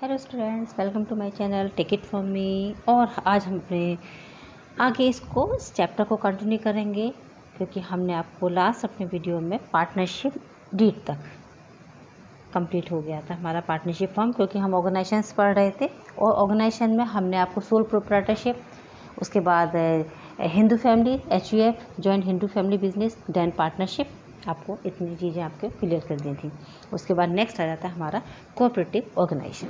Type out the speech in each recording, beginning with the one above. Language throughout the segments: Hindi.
Hello students, welcome to my channel take it from me. और आज हम अपने आगे इसको इस चैप्टर को कंटिन्यू करेंगे, क्योंकि हमने आपको लास्ट अपने वीडियो में पार्टनरशिप डीड तक कंप्लीट हो गया था हमारा पार्टनरशिप फॉर्म, क्योंकि हम ऑर्गेनाइजेशंस पढ़ रहे थे। और ऑर्गेनाइजेशन में हमने आपको सोल प्रोप्राइटरशिप, उसके बाद Hindu family HUF joint Hindu family business, then partnership, आपको इतनी चीज़ें आपको क्लियर कर दी थी। उसके बाद नेक्स्ट आ जाता है हमारा कोऑपरेटिव ऑर्गेनाइजेशन।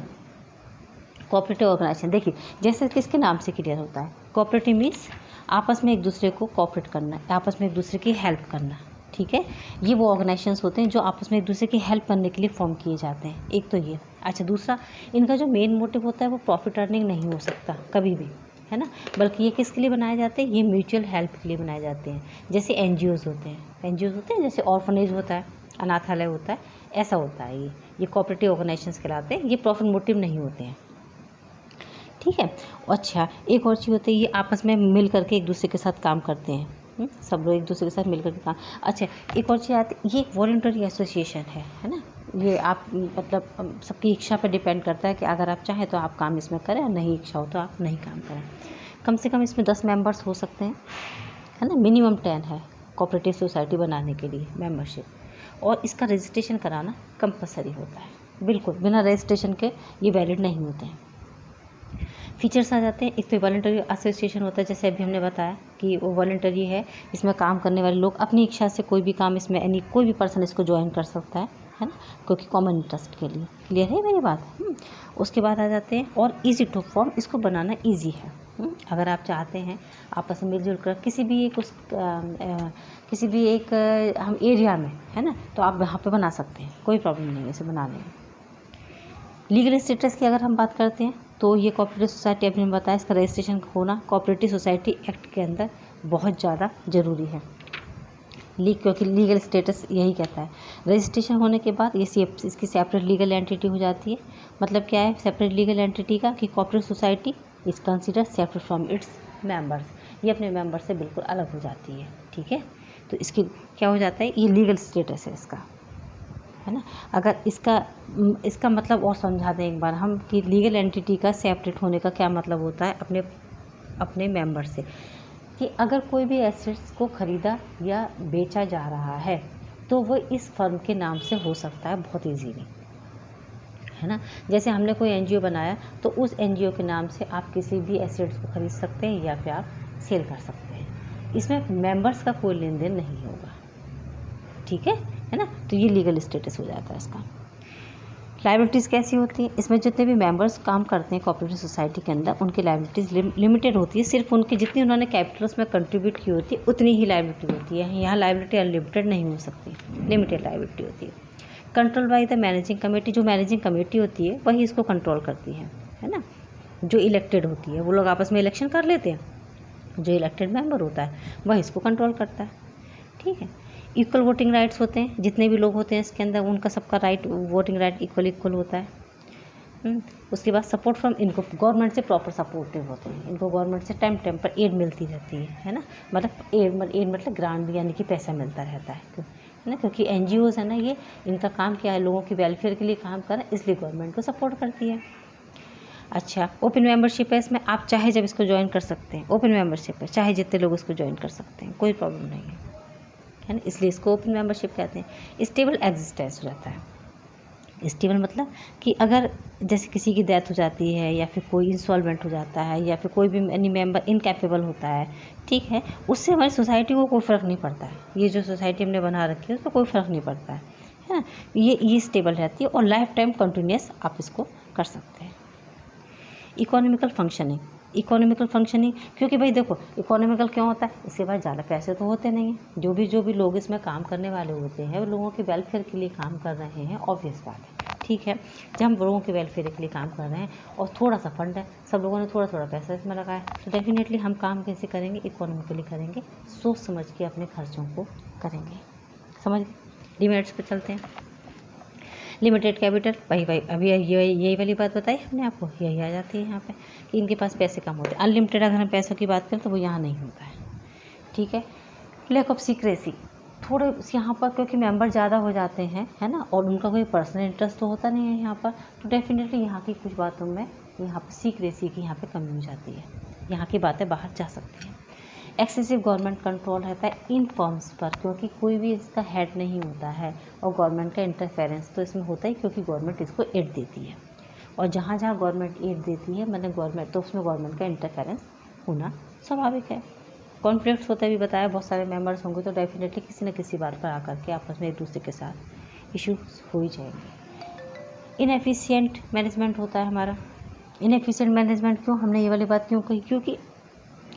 कोऑपरेटिव ऑर्गेनाइजेशन देखिए जैसे किसके नाम से क्लियर होता है। कोऑपरेटिव मीन्स आपस में एक दूसरे को कोऑपरेट करना, आपस में एक दूसरे की हेल्प करना। ठीक है, ये वो ऑर्गेनाइजेशंस होते हैं जो आपस में एक दूसरे की हेल्प करने के लिए फॉर्म किए जाते हैं। एक तो ये। अच्छा, दूसरा इनका जो मेन मोटिव होता है वो प्रॉफिट अर्निंग नहीं हो सकता कभी भी, है ना, बल्कि ये किसके लिए बनाए जाते हैं, ये म्यूचुअल हेल्प के लिए बनाए जाते हैं। जैसे NGOs होते हैं, जैसे ऑर्फनेज होता है, अनाथालय होता है, ऐसा होता है। ये कोऑपरेटिव ऑर्गेनाइजेशंस कहलाते हैं। ये प्रॉफिट मोटिव नहीं होते हैं। ठीक है। अच्छा, एक और चीज़ होती है, ये आपस में मिल करके एक दूसरे के साथ काम करते हैं। सब लोग एक दूसरे के साथ मिल करके काम। अच्छा, एक और चीज़ आती है, ये एक वॉलंटरी एसोसिएशन है ना। ये आप मतलब सबकी इच्छा पर डिपेंड करता है कि अगर आप चाहें तो आप काम इसमें करें और नहीं इच्छा हो तो आप नहीं काम करें। कम से कम इसमें 10 मेंबर्स हो सकते हैं, है ना। मिनिमम 10 है कोऑपरेटिव सोसाइटी बनाने के लिए मेंबरशिप। और इसका रजिस्ट्रेशन कराना कंपलसरी होता है। बिल्कुल बिना रजिस्ट्रेशन के ये वैलिड नहीं होते हैं। फीचर्स आ जाते हैं। एक तो वॉलंटरी एसोसिएशन होता है, जैसे अभी हमने बताया कि वो वॉलंटरी है। इसमें काम करने वाले लोग अपनी इच्छा से कोई भी काम इसमें कोई भी पर्सन इसको ज्वाइन कर सकता है ना, क्योंकि कॉमन इंटरेस्ट के लिए। क्लियर है मेरी बात? उसके बाद आ जाते हैं और ईजी टू फॉर्म, इसको बनाना ईजी है। अगर आप चाहते हैं आपस में मिलजुल कर किसी भी एक हम एरिया में, है ना, तो आप यहाँ पे बना सकते हैं, कोई प्रॉब्लम नहीं है इसे बनाने में। लीगल स्टेटस की अगर हम बात करते हैं तो ये कोऑपरेटिव सोसाइटी, अभी हमने बताया, इसका रजिस्ट्रेशन होना कोऑपरेटिव सोसाइटी एक्ट के अंदर बहुत ज़्यादा ज़रूरी है। क्योंकि लीगल स्टेटस यही कहता है। रजिस्ट्रेशन होने के बाद ये इसकी सेपरेट लीगल एंटिटी हो जाती है। मतलब क्या है सेपरेट लीगल एंटिटी का, कि cooperative society is consider separate from its members. ये अपने मेंबर से बिल्कुल अलग हो जाती है। ठीक है, तो इसकी क्या हो जाता है, ये लीगल स्टेटस है इसका, है ना। अगर इसका मतलब और समझा दें एक बार हम, कि लीगल एंटिटी का सेपरेट होने का क्या मतलब होता है अपने मेंबर से, कि अगर कोई भी एसेट्स को ख़रीदा या बेचा जा रहा है तो वो इस फर्म के नाम से हो सकता है बहुत ईजीली, है ना। जैसे हमने कोई NGO बनाया तो उस NGO के नाम से आप किसी भी एसेट्स को ख़रीद सकते हैं या फिर आप सेल कर सकते हैं। इसमें मेंबर्स का कोई लेन देन नहीं होगा। ठीक है ना। तो ये लीगल स्टेटस हो जाता है इसका। लायबिलिटीज़ कैसी होती हैं, इसमें जितने भी मेंबर्स काम करते हैं कोऑपरेटिव सोसाइटी के अंदर, उनकी लायबिलिटीज़ लिमिटेड होती है। सिर्फ उनकी जितनी उन्होंने कैपिटल उसमें कंट्रीब्यूट की होती है उतनी ही लायबिलिटी होती है। यहाँ लायबिलिटी अनलिमिटेड नहीं हो सकती, लिमिटेड लायबिलिटी होती है। Control by the managing committee, जो मैनेजिंग कमेटी होती है वही इसको कंट्रोल करती है ना। जो इलेक्टेड होती है, वो लोग आपस में इलेक्शन कर लेते हैं, जो इलेक्टेड मेंबर होता है वही इसको कंट्रोल करता है। ठीक है। इक्वल वोटिंग राइट्स होते हैं, जितने भी लोग होते हैं इसके अंदर उनका सबका राइट, वोटिंग राइट इक्वल होता है। उसके बाद सपोर्ट फ्रॉम, इनको गवर्नमेंट से प्रॉपर सपोर्टिव होते हैं। इनको गवर्नमेंट से टाइम पर एड मिलती रहती है ना। मतलब एड मतलब ग्रांट, यानी कि पैसा मिलता रहता है ना, क्योंकि NGOs है ना, ये इनका काम क्या है, लोगों की वेलफेयर के लिए काम करें, इसलिए गवर्नमेंट को सपोर्ट करती है। अच्छा, ओपन मेंबरशिप है इसमें, आप चाहे जब इसको ज्वाइन कर सकते हैं। ओपन मेंबरशिप है, चाहे जितने लोग इसको ज्वाइन कर सकते हैं, कोई प्रॉब्लम नहीं है ना, इसलिए इसको ओपन मेंबरशिप कहते हैं। स्टेबल एग्जिस्टेंस रहता है। स्टेबल मतलब कि अगर जैसे किसी की डेथ हो जाती है या फिर कोई इंसॉल्वेंट हो जाता है या फिर कोई भी एनी मेंबर इनकैपेबल होता है, ठीक है, उससे हमारी सोसाइटी को कोई फ़र्क नहीं पड़ता है। ये जो सोसाइटी हमने बना रखी है उस पर कोई फ़र्क नहीं पड़ता है ना। ये स्टेबल रहती है और लाइफ टाइम कंटिन्यूस आप इसको कर सकते हैं। इकोनॉमिकल फंक्शनिंग, क्योंकि भाई देखो इकोनॉमिकल क्यों होता है, इसके बाद ज़्यादा पैसे तो होते नहीं हैं। जो भी लोग इसमें काम करने वाले होते हैं वो लोगों के वेलफेयर के लिए काम कर रहे हैं, ऑब्वियस बात है। ठीक है, जब हम लोगों के वेलफेयर के लिए काम कर रहे हैं और थोड़ा सा फंड है, सब लोगों ने थोड़ा थोड़ा पैसा इसमें लगाया, तो डेफिनेटली हम काम कैसे करेंगे, इकोनॉमिकली करेंगे, सोच समझ के अपने खर्चों को करेंगे। समझ, लिमिट्स पे चलते हैं। लिमिटेड कैपिटल, वही अभी यही वाली बात बताई हमने आपको, यही आ जाती है यहाँ पे, कि इनके पास पैसे कम होते हैं। अनलिमिटेड अगर हम पैसों की बात करें तो वो यहाँ नहीं होता है। ठीक है। लैक ऑफ सीक्रेसी, थोड़े यहाँ पर क्योंकि मेंबर ज़्यादा हो जाते हैं, है ना, और उनका कोई पर्सनल इंटरेस्ट तो होता नहीं है यहाँ पर, तो डेफिनेटली यहाँ की कुछ बातों में यहाँ पर सीक्रेसी की यहाँ पे कमी हो जाती है, यहाँ की बातें बाहर जा सकती हैं। एक्सेसिव गवर्नमेंट कंट्रोल रहता है इन फर्म्स पर, क्योंकि कोई भी इसका हेड नहीं होता है, और गवर्नमेंट का इंटरफेरेंस तो इसमें होता ही, क्योंकि गवर्नमेंट इसको एड देती है, और जहाँ जहाँ गवर्नमेंट एड देती है मतलब गवर्नमेंट, तो उसमें गवर्नमेंट का इंटरफेरेंस होना स्वाभाविक है। कॉन्फ्लिक्ट्स होते भी बताया, बहुत सारे मेंबर्स होंगे तो डेफिनेटली किसी न किसी बात पर आकर के आपस में एक दूसरे के साथ इश्यूज हो ही जाएंगे। इनएफिशिएंट मैनेजमेंट होता है हमारा। इनएफिशिएंट मैनेजमेंट क्यों, हमने ये वाली बात क्यों कही, क्योंकि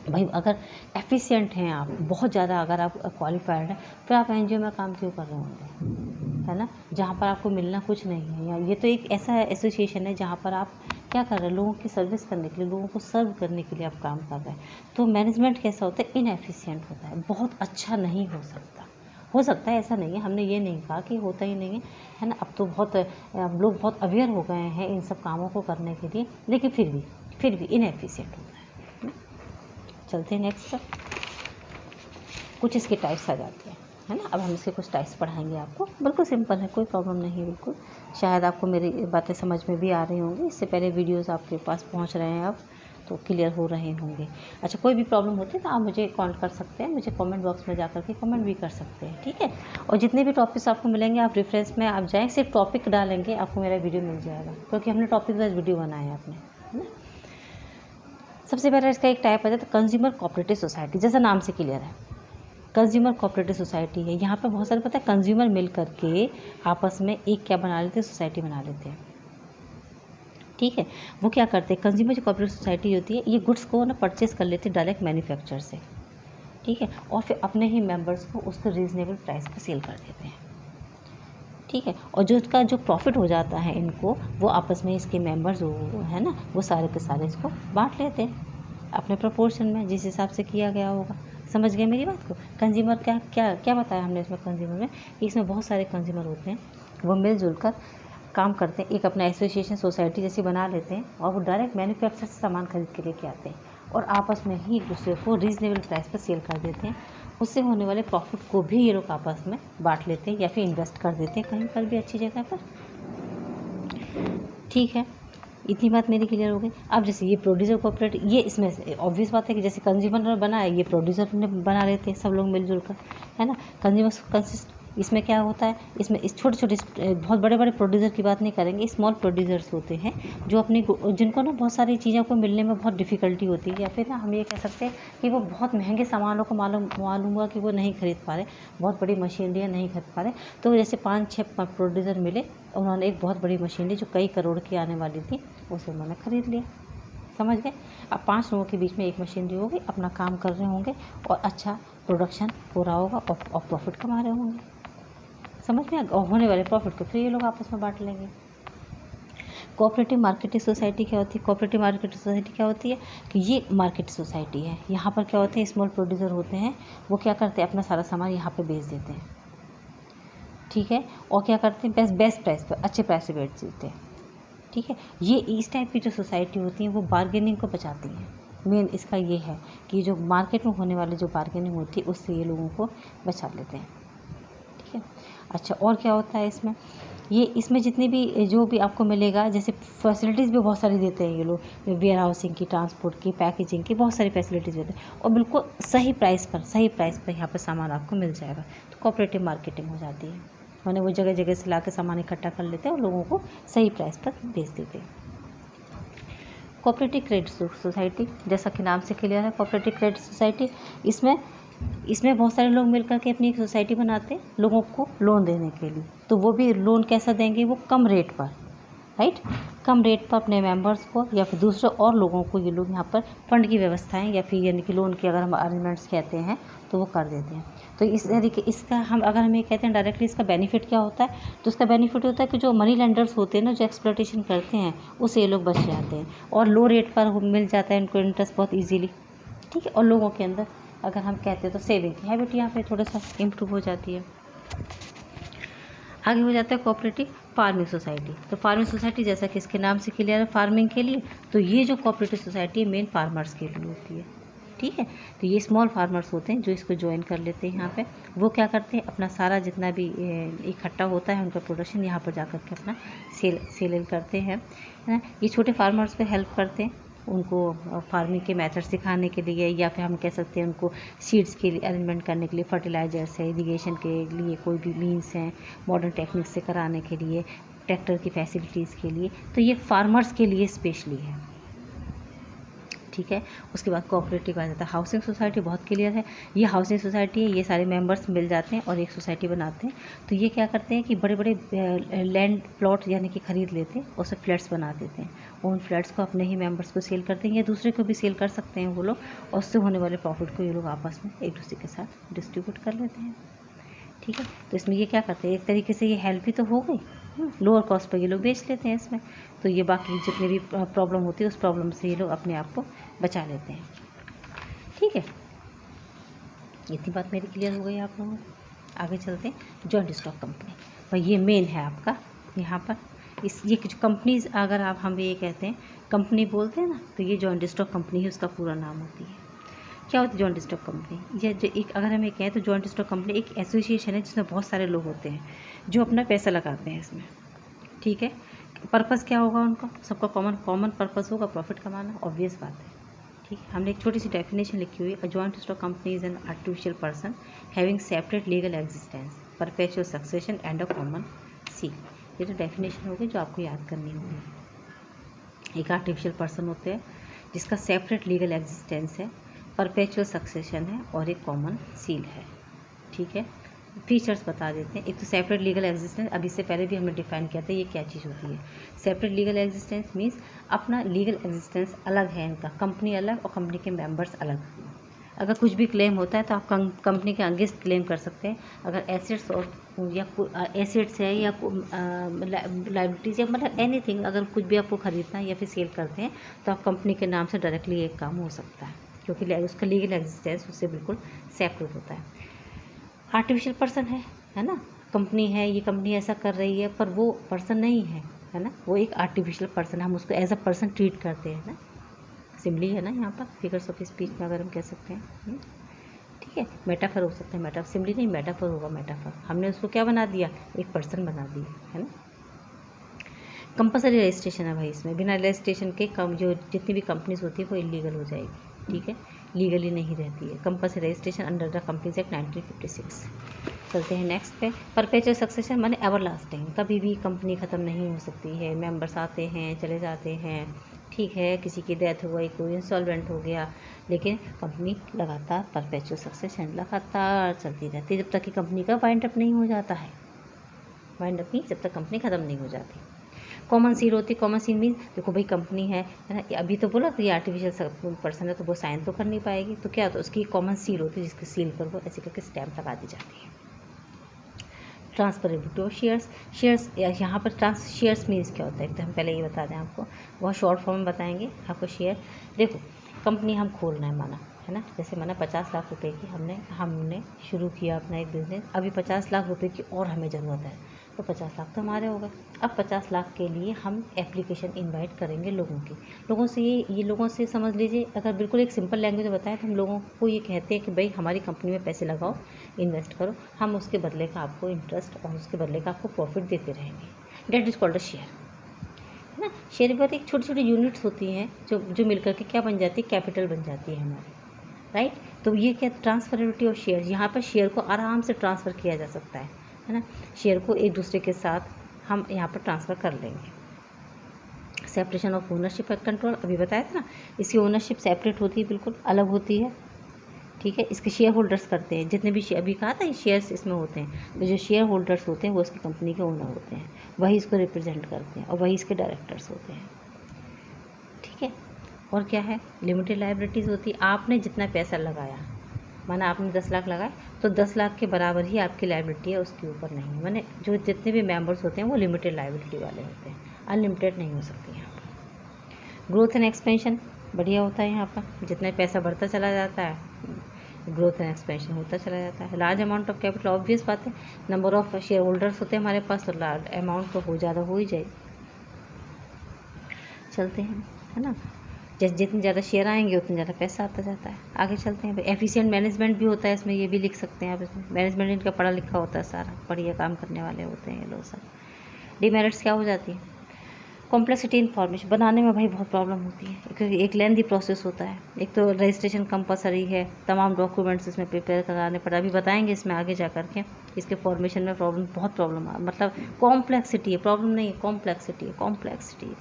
भाई अगर एफिशिएंट हैं आप, बहुत ज़्यादा अगर आप क्वालिफाइड हैं, फिर आप एनजीओ में काम क्यों कर रहे होंगे, है ना, जहाँ पर आपको मिलना कुछ नहीं है। या ये तो एक ऐसा एसोसिएशन है जहाँ पर आप क्या कर रहे हैं, लोगों की सर्विस करने के लिए, लोगों को सर्व करने के लिए आप काम कर रहे हैं। तो मैनेजमेंट कैसा होता है, इनएफिशिएंट होता है, बहुत अच्छा नहीं हो सकता है, ऐसा नहीं है, हमने ये नहीं कहा कि होता ही नहीं है ना। अब तो बहुत लोग बहुत अवेयर हो गए हैं इन सब कामों को करने के लिए, लेकिन फिर भी इनएफिशिएंट होता है। चलते हैं नेक्स्ट पर, कुछ इसके टाइप्स आ जाते हैं, है ना। अब हम इसके कुछ टाइप्स पढ़ाएंगे आपको, बिल्कुल सिंपल है, कोई प्रॉब्लम नहीं है बिल्कुल। शायद आपको मेरी बातें समझ में भी आ रही होंगी, इससे पहले वीडियोस आपके पास पहुंच रहे हैं अब, तो क्लियर हो रहे होंगे। अच्छा, कोई भी प्रॉब्लम होती है तो आप मुझे कॉन्टैक्ट कर सकते हैं, मुझे कमेंट बॉक्स में जाकर के कमेंट भी कर सकते हैं, ठीक है। और जितने भी टॉपिक्स आपको मिलेंगे आप रेफरेंस में आप जाएँ, सिर्फ टॉपिक डालेंगे आपको मेरा वीडियो मिल जाएगा, क्योंकि हमने टॉपिक वाइज वीडियो बनाया है अपने, है ना। सबसे पहले इसका एक टाइप आ जाता है कंज्यूमर कोऑपरेटिव सोसाइटी, जैसा नाम से क्लियर है, कंज्यूमर कोऑपरेटिव सोसाइटी है। यहाँ पे बहुत सारे पता है कंज्यूमर मिल करके आपस में एक क्या बना लेते हैं, सोसाइटी बना लेते हैं, ठीक है। वो क्या करते हैं, कंज्यूमर जो कोऑपरेटिव सोसाइटी होती है, ये गुड्स को ना परचेस कर लेते हैं डायरेक्ट मैन्युफैक्चरर से, ठीक है, और फिर अपने ही मेंबर्स को उसको रीजनेबल प्राइस पर सेल कर देते हैं, ठीक है। और जो इसका जो प्रॉफिट हो जाता है इनको, वो आपस में इसके मेंबर्स है ना, वो सारे के सारे इसको बांट लेते हैं अपने प्रोपोर्शन में, जिस हिसाब से किया गया होगा। समझ गए मेरी बात को। कंज्यूमर क्या क्या क्या बताया हमने इसमें, कंज्यूमर में कि इसमें बहुत सारे कंज्यूमर होते हैं, वो मिलजुल कर काम करते हैं, एक अपना एसोसिएशन सोसाइटी जैसी बना लेते हैं, और वो डायरेक्ट मैन्युफैक्चरर से सामान खरीद के लेके आते हैं, और आपस में ही एक दूसरे को रीजनेबल प्राइस पर सेल कर देते हैं। उससे होने वाले प्रॉफिट को भी ये लोग आपस में बांट लेते हैं, या फिर इन्वेस्ट कर देते हैं कहीं पर भी अच्छी जगह पर, ठीक है। इतनी बात मेरी क्लियर हो गई। अब जैसे ये प्रोड्यूसर कोऑपरेटिव, ये इसमें ऑब्वियस बात है कि जैसे कंज्यूमर ने बनाया, ये प्रोड्यूसर ने बना लेते हैं सब लोग मिलजुल कर, है ना। कंज्यूमर कंसिस्ट, इसमें क्या होता है, इसमें इस छोटे बहुत बड़े बड़े प्रोड्यूसर की बात नहीं करेंगे, स्मॉल प्रोड्यूसर्स होते हैं जो अपनी, जिनको ना बहुत सारी चीज़ों को मिलने में बहुत डिफ़िकल्टी होती है, या फिर ना हम ये कह सकते हैं कि वो बहुत महंगे सामानों को मालूम हुआ कि वो नहीं खरीद पा रहे, बहुत बड़ी मशीनरियाँ नहीं खरीद पा रहे, तो जैसे 5-6 प्रोड्यूसर मिले, उन्होंने एक बहुत बड़ी मशीनरी जो कई करोड़ की आने वाली थी, उसे उन्होंने ख़रीद लिया। समझ गए। अब 5 लोगों के बीच में एक मशीनरी होगी, अपना काम कर रहे होंगे, और अच्छा प्रोडक्शन हो रहा होगा, और प्रॉफिट कमा रहे होंगे। समझ में, और होने वाले प्रॉफिट को फिर ये लोग आपस में बांट लेंगे। कोऑपरेटिव मार्केटिंग सोसाइटी क्या होती है, कोऑपरेटिव मार्केटिंग सोसाइटी क्या होती है कि ये मार्केट सोसाइटी है, यहाँ पर क्या होते हैं, स्मॉल प्रोड्यूसर होते हैं, वो क्या करते हैं, अपना सारा सामान यहाँ पे बेच देते हैं, ठीक है, और क्या करते हैं, बेस्ट प्राइस पर, अच्छे प्राइस से बेच देते हैं, ठीक है। ये इस टाइप की जो सोसाइटी होती है वो बार्गेनिंग को बचाती है। मेन इसका ये है कि जो मार्केट में होने वाली जो बार्गेनिंग होती है उससे ये लोगों को बचा लेते हैं, ठीक है। अच्छा, और क्या होता है इसमें, ये इसमें जितनी भी जो भी आपको मिलेगा, जैसे फैसिलिटीज़ भी बहुत सारी देते हैं ये लोग, वेयर हाउसिंग की, ट्रांसपोर्ट की, पैकेजिंग की, बहुत सारी फैसिलिटीज़ देते हैं, और बिल्कुल सही प्राइस पर यहाँ पर सामान आपको मिल जाएगा। तो कोऑपरेटिव मार्केटिंग हो जाती है, मैंने वो जगह जगह से ला के सामान इकट्ठा कर लेते हैं और लोगों को सही प्राइस पर बेच देते हैं। कोऑपरेटिव क्रेडिट सोसाइटी, जैसा कि नाम से क्लियर है, कोऑपरेटिव क्रेडिट सोसाइटी, इसमें बहुत सारे लोग मिलकर के अपनी एक सोसाइटी बनाते हैं लोगों को लोन देने के लिए। तो वो भी लोन कैसा देंगे, वो कम रेट पर, राइट, कम रेट पर अपने मेंबर्स को या फिर दूसरे और लोगों को ये लोग यहाँ पर फंड की व्यवस्थाएं, या फिर यानी कि लोन की अगर हम अरेंजमेंट्स कहते हैं तो वो कर देते हैं। तो इस तरीके इसका अगर हम ये कहते हैं डायरेक्टली इसका बेनिफिट क्या होता है, तो इसका बेनिफिट होता है कि जो मनी लेंडर्स होते हैं ना, जो एक्सप्लॉयटेशन करते हैं, उससे ये लोग बच जाते हैं, और लो रेट पर मिल जाता है इनको इंटरेस्ट बहुत ईजीली, ठीक है। और लोगों के अंदर अगर हम कहते हैं तो सेविंग की हैबिट यहाँ पे थोड़ा सा इम्प्रूव हो जाती है। आगे हो जाता है कोऑपरेटिव फार्मिंग सोसाइटी। तो फार्मिंग सोसाइटी जैसा कि इसके नाम से क्लियर है, फार्मिंग के लिए, तो ये जो कोऑपरेटिव सोसाइटी है मेन फार्मर्स के लिए होती है, ठीक है। तो ये स्मॉल फार्मर्स होते हैं जो इसको ज्वाइन कर लेते हैं यहाँ पे। वो क्या करते हैं, अपना सारा जितना भी इकट्ठा होता है उनका प्रोडक्शन यहाँ पर जा कर के अपना सेल करते हैं, है ना। ये छोटे फार्मर्स को हेल्प करते हैं, उनको फार्मिंग के मेथड सिखाने के लिए, या फिर हम कह सकते हैं उनको सीड्स के लिए अरेंजमेंट करने के लिए, फर्टिलाइजर्स है, इरिगेशन के लिए कोई भी मीन्स हैं, मॉडर्न टेक्निक से कराने के लिए, ट्रैक्टर की फैसिलिटीज़ के लिए। तो ये फार्मर्स के लिए स्पेशली है, ठीक है। उसके बाद कोऑपरेटिव आ जाता है। हाउसिंग सोसाइटी बहुत क्लियर है, ये हाउसिंग सोसाइटी है, ये सारे मेंबर्स मिल जाते हैं और एक सोसाइटी बनाते हैं। तो ये क्या करते हैं कि बड़े बड़े लैंड प्लॉट यानी कि खरीद लेते हैं, उससे फ्लैट्स बना देते हैं। उन फ्लैट्स को अपने ही मेंबर्स को सेल करते हैं या दूसरे को भी सेल कर सकते हैं वो लोग, और उससे होने वाले प्रॉफिट को ये लोग आपस में एक दूसरे के साथ डिस्ट्रीब्यूट कर लेते हैं, ठीक है। तो इसमें ये क्या करते हैं, एक तरीके से ये हेल्प भी तो हो गई, लोअर कॉस्ट पर ये लोग बेच लेते हैं इसमें। तो ये बाकी जितने भी प्रॉब्लम होती है उस प्रॉब्लम से ये लोग अपने आप को बचा लेते हैं, ठीक है। इतनी बात मेरी क्लियर हो गई आप लोगों को। आगे चलते हैं जॉइंट स्टॉक कंपनी, भाई ये मेन है आपका यहाँ पर। ये जो कंपनीज अगर हम ये कहते हैं कंपनी बोलते हैं ना, तो ये जॉइंट स्टॉक कंपनी ही उसका पूरा नाम होती है। क्या होती है जॉइंट स्टॉक कंपनी? ये जो एक अगर हम ये कहें तो जॉइंट स्टॉक कंपनी एक एसोसिएशन है जिसमें बहुत सारे लोग होते हैं जो अपना पैसा लगाते हैं इसमें, ठीक है। पर्पज़ क्या होगा उनका, सबका कॉमन पर्पज़ होगा प्रॉफिट कमाना, ऑब्वियस बात है, ठीक है। हमने एक छोटी सी डेफिनेशन लिखी हुई है, a joint stock company is an artificial person having separate legal existence, perpetual succession and a common seal. ये तो डेफिनेशन होगी जो आपको याद करनी होगी। एक आर्टिफिशियल पर्सन होते हैं जिसका सेपरेट लीगल एग्जिस्टेंस है, परपेचुअल सक्सेशन है और एक कॉमन सील है, ठीक है। फीचर्स बता देते हैं। एक तो सेपरेट लीगल एग्जिस्टेंस, अभी से पहले भी हमने डिफाइन किया था ये क्या चीज़ होती है। सेपरेट लीगल एग्जिस्टेंस मीन्स अपना लीगल एग्जिस्टेंस अलग है इनका, कंपनी अलग और कंपनी के मेंबर्स अलग। अगर कुछ भी क्लेम होता है तो आप कंपनी के अगेंस्ट क्लेम कर सकते हैं। अगर एसेट्स और या एसेट्स है या लाइबिलिटीज़ या मतलब एनीथिंग, अगर कुछ भी आपको खरीदना है या फिर सेल करते हैं तो आप कंपनी के नाम से डायरेक्टली एक काम हो सकता है, क्योंकि उसका लीगल एग्जिस्टेंस उससे बिल्कुल सेपरेट होता है। आर्टिफिशियल पर्सन है ना, कंपनी है, ये कंपनी ऐसा कर रही है पर वो पर्सन नहीं है ना, वो एक आर्टिफिशियल पर्सन, हम उसको एज अ पर्सन ट्रीट करते हैं ना, सिम्बली है ना यहाँ पर फिगर्स ऑफ स्पीच में अगर हम कह सकते हैं, ठीक है। मेटाफर हो सकता है, मेटाफर सिम्बली नहीं, मेटाफर होगा। मेटाफर हमने उसको क्या बना दिया, एक पर्सन बना दिया, है ना। कंपलसरी रजिस्ट्रेशन है भाई इसमें, बिना रजिस्ट्रेशन के जो जितनी भी कंपनीज होती है वो इलीगल हो जाएगी, ठीक है, लीगली नहीं रहती है। Compulsory registration under the companies act 1956। चलते हैं नेक्स्ट पे। परपेचुअल सक्सेशन माने एवर लास्टिंग, कभी भी कंपनी ख़त्म नहीं हो सकती है, मेंबर्स आते हैं चले जाते हैं, ठीक है, किसी की डेथ हो गई, कोई इंसॉल्वेंट हो गया, लेकिन कंपनी लगातार परपेचुअल सक्सेशन लगातार चलती रहती है जब तक कि कंपनी का वाइंड अप नहीं हो जाता है। वाइंड अप मीन्स जब तक कंपनी ख़त्म नहीं हो जाती। कॉमन सील होती है, कॉमन सील मीन्स देखो भाई कंपनी है ना, अभी तो बोला कि ये आर्टिफिशियल पर्सन है तो वो साइन तो कर नहीं पाएगी, तो क्या होता है उसकी कॉमन सील होती है जिसके सील पर वो ऐसे करके स्टैम्प लगा दी जाती है। ट्रांसफरेबिलिटी ऑफ शेयर्स यहाँ पर शेयर्स मीन्स क्या होता है, तो हम पहले ये बता दें आपको, बहुत शॉर्ट फॉर्म में बताएंगे आपको। शेयर देखो, कंपनी हम खोलना है माना, है ना, जैसे माना 50 लाख रुपए की हमने शुरू किया अपना एक बिज़नेस, अभी 50 लाख रुपए की और हमें ज़रूरत है, तो 50 लाख तो हमारे हो गए। अब 50 लाख के लिए हम एप्लीकेशन इनवाइट करेंगे लोगों से ये लोगों से समझ लीजिए, अगर बिल्कुल एक सिंपल लैंग्वेज में बताएं तो हम लोगों को ये कहते हैं कि भाई हमारी कंपनी में पैसे लगाओ, इन्वेस्ट करो, हम उसके बदले का आपको इंटरेस्ट और उसके बदले का आपको प्रॉफिट देते रहेंगे। That is called a share, है ना। शेयर पर एक छोटी छोटी यूनिट्स होती हैं जो मिलकर के क्या बन जाती है, कैपिटल बन जाती है हमारी, राइट। तो ये क्या ट्रांसफरेबिलिटी ऑफ शेयर, यहाँ पर शेयर को आराम से ट्रांसफ़र किया जा सकता है ना, शेयर को एक दूसरे के साथ हम यहाँ पर ट्रांसफ़र कर लेंगे। Separation of ownership and control, अभी बताया था ना, इसकी ओनरशिप सेपरेट होती है, बिल्कुल अलग होती है, ठीक है। इसके शेयर होल्डर्स करते हैं, जितने भी अभी कहा था शेयर्स इसमें होते हैं, तो जो शेयर होल्डर्स होते हैं वो इसकी कंपनी के ओनर होते हैं, वही इसको रिप्रेजेंट करते हैं और वही इसके डायरेक्टर्स होते हैं, ठीक है। और क्या है, लिमिटेड लायबिलिटीज़ होती है, आपने जितना पैसा लगाया, माना आपने 10 लाख लगाए तो 10 लाख के बराबर ही आपकी लायबिलिटी है, उसके ऊपर नहीं। माने जो जितने भी मेंबर्स होते हैं वो लिमिटेड लायबिलिटी वाले होते हैं, अनलिमिटेड नहीं हो सकती यहाँ पर। ग्रोथ एंड एक्सपेंशन बढ़िया होता है, यहाँ पर जितना पैसा बढ़ता चला जाता है ग्रोथ एंड एक्सपेंशन होता चला जाता है। Large amount of capital, obvious बात है, नंबर ऑफ शेयर होल्डर्स होते हैं हमारे पास तो लार्ज अमाउंट तो हो ज़्यादा हो ही जाए। चलते हैं, है ना। जैसे जितने ज़्यादा शेयर आएंगे उतने ज़्यादा पैसा आता जाता है। आगे चलते हैं। एफिशिएंट मैनेजमेंट भी होता है इसमें, ये भी लिख सकते हैं आप इसमें। मैनेजमेंट इनका पढ़ा लिखा होता है सारा, बढ़िया काम करने वाले होते हैं ये लोग सब। डिमेरिट्स क्या हो जाती है? कॉम्प्लेक्सिटी इन्फॉर्मेशन बनाने में भाई बहुत प्रॉब्लम होती है, क्योंकि एक लेंथी प्रोसेस होता है। एक तो रजिस्ट्रेशन कंपलसरी है, तमाम डॉक्यूमेंट्स इसमें प्रिपेयर कराने पड़े, अभी बताएंगे इसमें आगे जा करके। इसके फॉर्मेशन में बहुत प्रॉब्लम है, मतलब कॉम्प्लेक्सिटी है, प्रॉब्लम नहीं है, कॉम्प्लेक्सिटी है,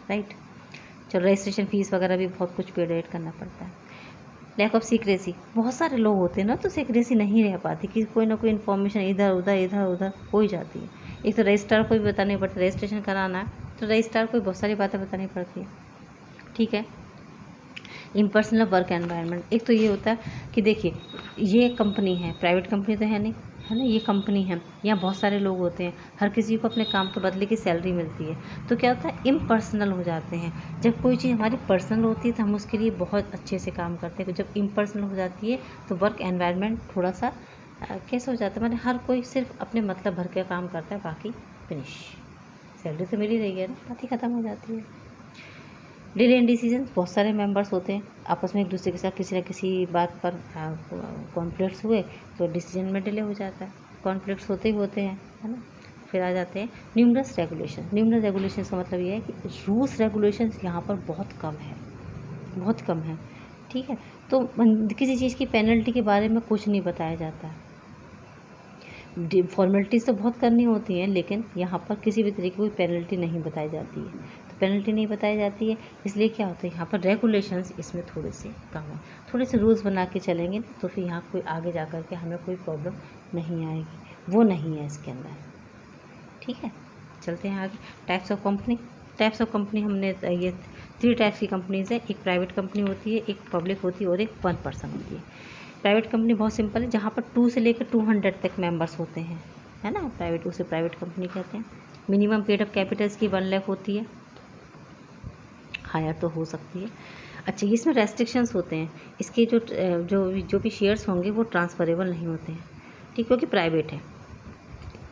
राइट। चलो रजिस्ट्रेशन फीस वगैरह भी बहुत कुछ पेड करना पड़ता है। लैक ऑफ सीक्रेसी, बहुत सारे लोग होते हैं ना, तो सीक्रेसी नहीं रह पाती कि कोई ना कोई इन्फॉर्मेशन इधर उधर हो जाती है। एक तो रजिस्ट्रार को भी बतानी पड़ती है, रजिस्ट्रेशन कराना है तो रजिस्ट्रार को बहुत सारी बातें बतानी पड़ती है, ठीक है। इम्पर्सनल वर्क एनवायरनमेंट, एक तो ये होता है कि देखिए ये कंपनी है, प्राइवेट कंपनी तो है नहीं, है ना, ये कंपनी है, यहाँ बहुत सारे लोग होते हैं, हर किसी को अपने काम के बदले की सैलरी मिलती है, तो क्या होता है इम्पर्सनल हो जाते हैं। जब कोई चीज़ हमारी पर्सनल होती है तो हम उसके लिए बहुत अच्छे से काम करते हैं, जब इम्पर्सनल हो जाती है तो वर्क एनवायरनमेंट थोड़ा सा कैसे हो जाता है, मतलब हर कोई सिर्फ अपने मतलब भर के काम करता है, बाकी फिनिश, सैलरी तो मिल ही रही है ना, बात ही ख़त्म हो जाती है। डिले इन डिसीजन, बहुत सारे मेंबर्स होते हैं, आपस में एक दूसरे के साथ किसी न किसी बात पर कॉन्फ्लिक्ट्स हुए तो डिसीजन में डिले हो जाता है, कॉन्फ्लिक्ट्स होते ही होते हैं, है ना। फिर आ जाते हैं न्यूमरस रेगुलेशन। न्यूमरस रेगुलेशन का मतलब ये है कि रूल्स रेगुलेशंस यहाँ पर बहुत कम है, ठीक है। तो किसी चीज़ की पेनल्टी के बारे में कुछ नहीं बताया जाता है। फॉर्मेलिटीज़ तो बहुत करनी होती हैं, लेकिन यहाँ पर किसी भी तरीके की कोई पेनल्टी नहीं बताई जाती है। तो पेनल्टी नहीं बताई जाती है, इसलिए क्या होता है यहाँ पर रेगुलेशंस इसमें थोड़े से कम है। थोड़े से रूल्स बना के चलेंगे तो फिर यहाँ कोई आगे जा कर के हमें कोई प्रॉब्लम नहीं आएगी, वो नहीं है इसके अंदर, ठीक है। चलते हैं आगे। टाइप्स ऑफ कंपनी हमने ये 3 टाइप्स की कंपनीज़ है। एक प्राइवेट कंपनी होती है, एक पब्लिक होती है और एक 1 पर्सन होती है। प्राइवेट कंपनी बहुत सिंपल है, जहाँ पर 2 से लेकर 200 तक मेंबर्स होते हैं, है ना, प्राइवेट, उसे प्राइवेट कंपनी कहते हैं। मिनिमम पेड अप कैपिटल्स की 1 लाख होती है, हायर तो हो सकती है। अच्छा, इसमें रेस्ट्रिक्शंस होते हैं, इसके जो भी शेयर्स होंगे वो ट्रांसफरेबल नहीं होते हैं, ठीक, क्योंकि प्राइवेट है।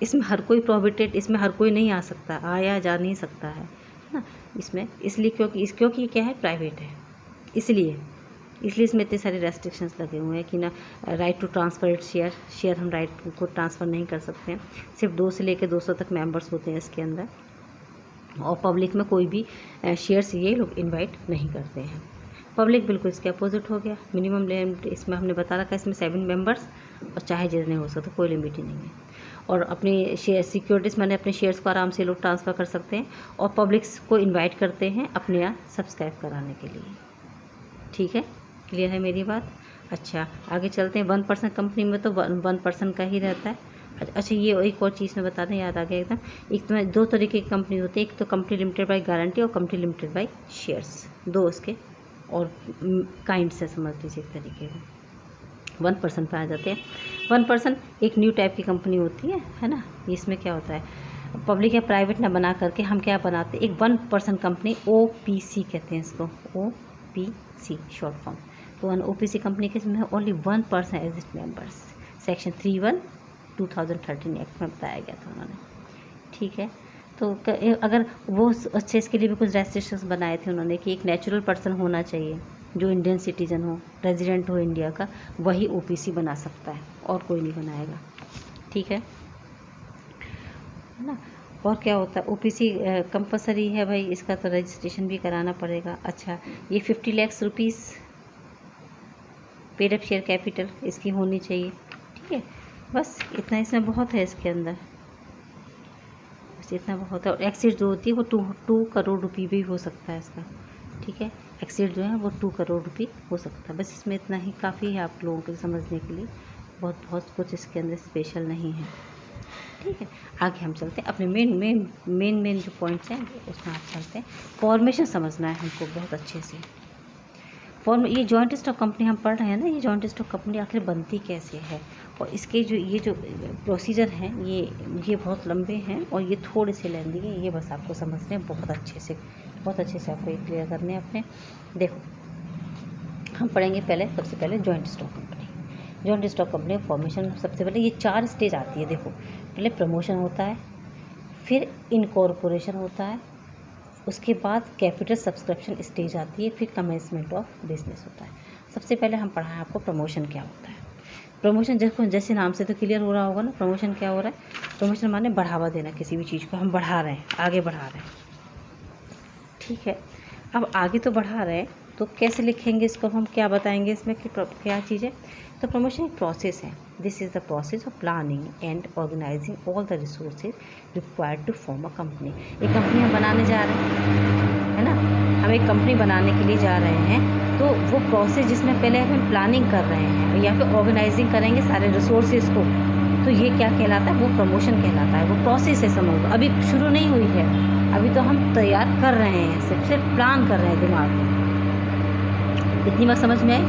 इसमें हर कोई प्रोहिबिटेड, इसमें हर कोई नहीं आ सकता, आया जा नहीं सकता है ना इसमें, इसलिए क्योंकि ये क्या है, प्राइवेट है, इसलिए इसमें इतने सारे रेस्ट्रिक्शंस लगे हुए हैं कि ना राइट टू ट्रांसफर शेयर हम राइट को ट्रांसफ़र नहीं कर सकते हैं। सिर्फ 2 से लेकर 200 तक मेंबर्स होते हैं इसके अंदर, और पब्लिक में कोई भी शेयर्स ये लोग इनवाइट नहीं करते हैं। पब्लिक बिल्कुल इसके अपोजिट हो गया। मिनिमम लिमिट इसमें हमने बता रखा है, इसमें 7 मेंबर्स, और चाहे जितने हो सकते, कोई लिमिट ही नहीं है। और अपनी शेयर सिक्योरिटीज़ मैंने अपने शेयर्स को आराम से लोग ट्रांसफ़र कर सकते हैं, और पब्लिक्स को इन्वाइट करते हैं अपने यहाँ सब्सक्राइब कराने के लिए, ठीक है। क्लियर है मेरी बात? अच्छा, आगे चलते हैं। 1 पर्सन कंपनी में तो 1 पर्सन का ही रहता है। अच्छा, ये एक और चीज़ में बता दें, याद आ गया एकदम। एक तो 2 तरीके की कंपनी होती है, एक तो कंपनी लिमिटेड बाय गारंटी और कंपनी लिमिटेड बाय शेयर्स, 2 उसके और काइंड से समझ लीजिए एक तरीके का। 1 पर्सन पे आ जाते हैं। 1 पर्सन एक न्यू टाइप की कंपनी होती है ना। इसमें क्या होता है, पब्लिक या प्राइवेट ना बना करके हम क्या बनाते हैं, एक 1 पर्सन कंपनी, OPC कहते हैं इसको, OPC शॉर्ट फॉर्म। तो OPC कंपनी के इसमें only 1 person as it members, section 31 2013 act में बताया गया था उन्होंने, ठीक है। तो अगर वो अच्छे इसके लिए भी कुछ रेस्ट्रिक्शंस बनाए थे उन्होंने कि एक नेचुरल पर्सन होना चाहिए जो इंडियन सिटीजन हो, रेजिडेंट हो इंडिया का, वही OPC बना सकता है और कोई नहीं बनाएगा, ठीक है ना। और क्या होता है, OPC कंपलसरी है भाई, इसका तो रजिस्ट्रेशन भी कराना पड़ेगा। अच्छा, ये 50 lakh rupees paid up share capital इसकी होनी चाहिए, ठीक है। बस इतना इसमें बहुत है, इसके अंदर बस इतना बहुत है। और एक्सीड जो होती है वो 2 करोड़ रुपये भी हो सकता है इसका, ठीक है। एक्सीड जो है वो 2 करोड़ रुपये हो सकता है। बस इसमें इतना ही काफ़ी है आप लोगों को समझने के लिए, बहुत कुछ इसके अंदर स्पेशल नहीं है, ठीक है। आगे हम चलते हैं अपने मेन जो पॉइंट्स हैं उसमें आप चलते हैं। फॉर्मेशन समझना है हमको बहुत अच्छे से। ये जॉइंट स्टॉक कंपनी हम पढ़ रहे हैं ना, ये जॉइंट स्टॉक कंपनी आखिर बनती कैसे है, और इसके जो प्रोसीजर हैं ये बहुत लंबे हैं और ये थोड़े से लेंदी है, ये बस आपको समझने हैं बहुत अच्छे से आपको ये क्लियर करने हैं अपने। देखो, हम पढ़ेंगे सबसे पहले जॉइंट स्टॉक कंपनी फॉर्मेशन। सबसे पहले ये 4 स्टेज आती है। देखो, पहले प्रमोशन होता है, फिर इनकॉर्पोरेशन होता है, उसके बाद कैपिटल सब्सक्रिप्शन स्टेज आती है, फिर कमेंसमेंट ऑफ बिजनेस होता है। सबसे पहले हम पढ़ाएं आपको प्रमोशन क्या होता है। प्रमोशन जैसे नाम से तो क्लियर हो रहा होगा ना, प्रमोशन क्या हो रहा है। प्रमोशन माने बढ़ावा देना, किसी भी चीज़ को हम बढ़ा रहे हैं, आगे बढ़ा रहे हैं। ठीक है, अब आगे तो बढ़ा रहे हैं तो कैसे लिखेंगे इसको, हम क्या बताएंगे इसमें कि क्या चीज़ है। तो प्रमोशन एक प्रोसेस है। This is the process of planning and organising all the resources required to form a company. एक कंपनी हम बनाने जा रहे हैं, है ना, हम एक कंपनी बनाने के लिए जा रहे हैं, तो वो प्रोसेस जिसमें पहले हम प्लानिंग कर रहे हैं या फिर ऑर्गेनाइजिंग करेंगे सारे रिसोर्सेज को, तो ये क्या कहलाता है, वो प्रमोशन कहलाता है। वो प्रोसेस है, समझ लो, अभी शुरू नहीं हुई है, अभी तो हम तैयार कर रहे हैं, सिर्फ प्लान कर रहे हैं दिमाग में। इतनी बात समझ में आई।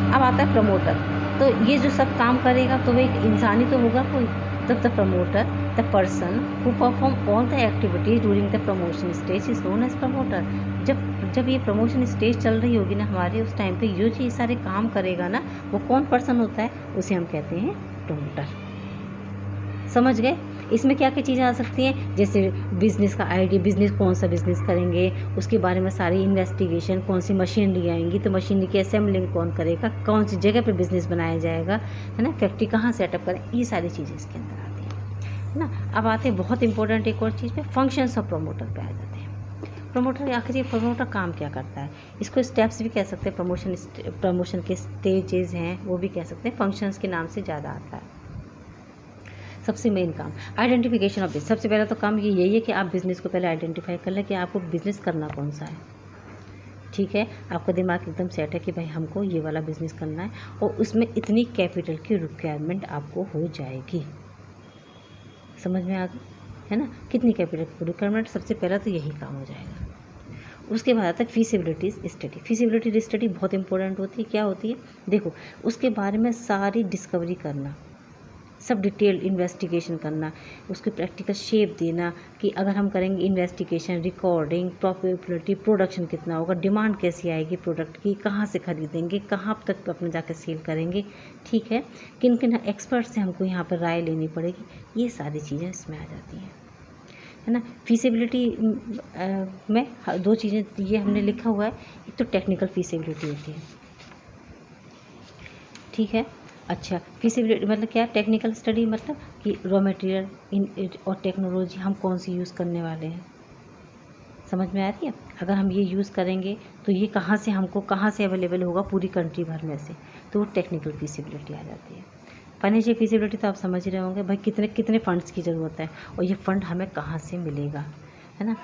अब आता है प्रमोटर। तो ये जो सब काम करेगा तो वो एक इंसान ही तो होगा कोई। तब the promoter the person who perform all the activities during the promotion stage is known as promoter. जब ये प्रमोशन स्टेज चल रही होगी ना हमारे, उस टाइम पे जो चीज़ सारे काम करेगा ना, वो कौन पर्सन होता है, उसे हम कहते हैं प्रमोटर। समझ गए। इसमें क्या क्या चीज़ें आ सकती हैं, जैसे बिज़नेस का आइडिया, बिज़नेस कौन सा बिज़नेस करेंगे, उसके बारे में सारी इन्वेस्टिगेशन, कौन सी मशीनरी आएंगी, तो मशीनरी की असेंबलिंग कौन करेगा, कौन सी जगह पे बिज़नेस बनाया जाएगा, है ना, फैक्ट्री कहाँ सेटअप करें, ये सारी चीज़ें इसके अंदर आती हैं, है ना। अब आते हैं बहुत इंपॉर्टेंट एक और चीज़ पे, फंक्शंस ऑफ प्रमोटर पे आ जाते हैं। प्रमोटर आखिर ये प्रमोटर काम क्या करता है, इसको स्टेप्स भी कह सकते हैं, प्रमोशन के स्टेजेस हैं वो भी कह सकते हैं, फंक्शंस के नाम से ज़्यादा आता है। सबसे मेन काम आइडेंटिफिकेशन ऑफ बिजनेस। सबसे पहला तो काम ये यही है कि आप बिज़नेस को पहले आइडेंटिफाई कर लें कि आपको बिज़नेस करना कौन सा है। ठीक है, आपका दिमाग एकदम सेट है कि भाई हमको ये वाला बिज़नेस करना है और उसमें इतनी कैपिटल की रिक्वायरमेंट आपको हो जाएगी। समझ में आ गई, है ना, कितनी कैपिटल की रिक्वायरमेंट, सबसे पहला तो यही काम हो जाएगा। उसके बाद आता है फीसिबिलिटी स्टडी। फीसिबिलिटी स्टडी बहुत इंपॉर्टेंट होती है। क्या होती है, देखो, उसके बारे में सारी डिस्कवरी करना, सब डिटेल्ड इन्वेस्टिगेशन करना, उसको प्रैक्टिकल शेप देना कि अगर हम करेंगे इन्वेस्टिगेशन, रिकॉर्डिंग, प्रॉफिटेबिलिटी, प्रोडक्शन कितना होगा, डिमांड कैसी आएगी प्रोडक्ट की, कहाँ से खरीदेंगे, कहाँ तक अपने जाकर सेल करेंगे, ठीक है, किन किन एक्सपर्ट से हमको यहाँ पर राय लेनी पड़ेगी, ये सारी चीज़ें इसमें आ जाती हैं, है ना। फीसिबिलिटी में दो चीज़ें ये हमने लिखा हुआ है, एक तो टेक्निकल फीसिबिलिटी होती है, ठीक है। अच्छा, फीसिबिलिटी मतलब क्या, टेक्निकल स्टडी मतलब कि रॉ मटेरियल और टेक्नोलॉजी हम कौन सी यूज़ करने वाले हैं, समझ में आती है। अगर हम ये यूज़ करेंगे तो ये कहाँ से अवेलेबल होगा पूरी कंट्री भर में से, तो वो टेक्निकल फीसिबिलिटी आ जाती है। फाइनेंशियल फीसिबिलिटी तो आप समझ रहे होंगे भाई, कितने कितने फंड्स की ज़रूरत है और ये फ़ंड हमें कहाँ से मिलेगा, है ना,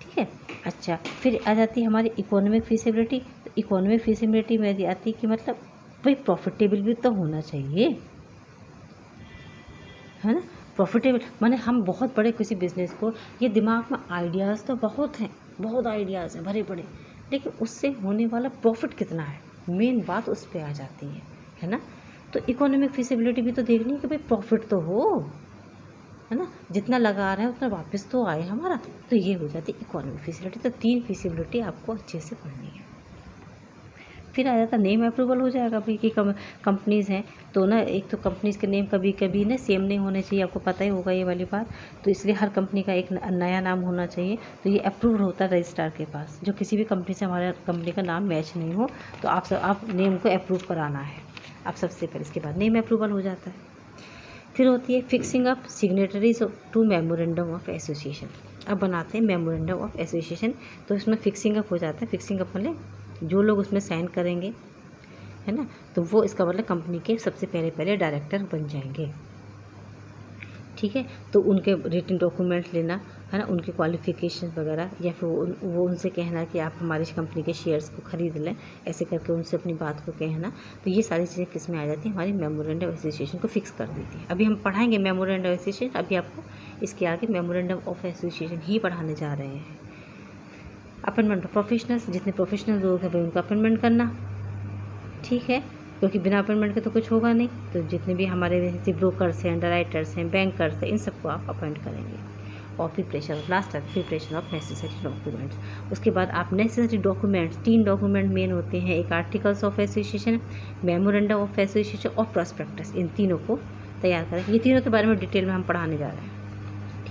ठीक है। अच्छा, फिर आ जाती है हमारी इकोनॉमिक फीसिबिलिटी। तो इकोनॉमिक फीसिबिलिटी में आती है कि मतलब भाई प्रॉफिटेबल भी तो होना चाहिए, है ना। प्रॉफिटेबल माने हम बहुत बड़े किसी बिज़नेस को, ये दिमाग में आइडियाज़ तो बहुत हैं, बहुत आइडियाज़ हैं भरे पड़े, लेकिन उससे होने वाला प्रॉफिट कितना है, मेन बात उस पर आ जाती है ना। तो इकोनॉमिक फीसिबिलिटी भी तो देखनी है कि भाई प्रॉफिट तो हो, है ना, जितना लगा रहे हैं उतना वापस तो आए हमारा, तो ये हो जाती है इकोनॉमिक फीसिबिलिटी। तो 3 फीसिबिलिटी आपको अच्छे से पढ़नी है। फिर आ जाता नेम अप्रूवल हो जाएगा भाई कि कंपनीज़ हैं तो ना, एक तो कंपनीज़ के नेम कभी कभी ना सेम नहीं होने चाहिए, आपको पता ही होगा ये वाली बात, तो इसलिए हर कंपनी का एक नया नाम होना चाहिए। तो ये अप्रूव होता है रजिस्ट्रार के पास, जो किसी भी कंपनी से हमारे कंपनी का नाम मैच नहीं हो तो आप नेम को अप्रूव कराना है आप सबसे पहले, इसके बाद नेम अप्रूवल हो जाता है। फिर होती है fixing up signatories to memorandum of association. अब बनाते हैं मेमोरेंडम ऑफ एसोसिएशन, तो इसमें फिक्सिंग अप हो जाता है। फिक्सिंग अप मतलब जो लोग उसमें साइन करेंगे, है ना, तो वो इसका मतलब कंपनी के सबसे पहले डायरेक्टर बन जाएंगे, ठीक है। तो उनके रिटन डॉक्यूमेंट लेना, है ना, उनके क्वालिफिकेशन वगैरह, या फिर वो उनसे कहना कि आप हमारी कंपनी के शेयर्स को ख़रीद लें, ऐसे करके उनसे अपनी बात को कहना। तो ये सारी चीज़ें किस में आ जाती हैं, हमारी मेमोरेंडम ऑफ एसोसिएशन को फिक्स कर देती है। अभी हम पढ़ाएंगे मेमोरेंडम ऑफ एसोसिएशन, अभी आपको इसके आगे मेमोरेंडम ऑफ एसोसिएशन ही पढ़ाने जा रहे हैं। अपॉइंटमेंट ऑफ प्रोफेशनल्स, जितने प्रोफेशनल लोग हैं भाई उनका अपॉइंटमेंट करना, ठीक है, क्योंकि बिना अपॉइंटमेंट के तो कुछ होगा नहीं। तो जितने भी हमारे जैसे ब्रोकर्स हैं, अंडरराइटर्स हैं, बैंकर्स हैं, इन सबको आप अपॉइंट करेंगे। और प्रिपरेशन ऑफ नेसेसरी डॉक्यूमेंट्स। उसके बाद आप नेसेसरी डॉक्यूमेंट्स, 3 डॉक्यूमेंट मेन होते हैं, एक articles of association, memorandum of association और प्रॉस्पेक्टस, इन तीनों को तैयार करें। ये तीनों के बारे में डिटेल में हम पढ़ाने जा रहे हैं,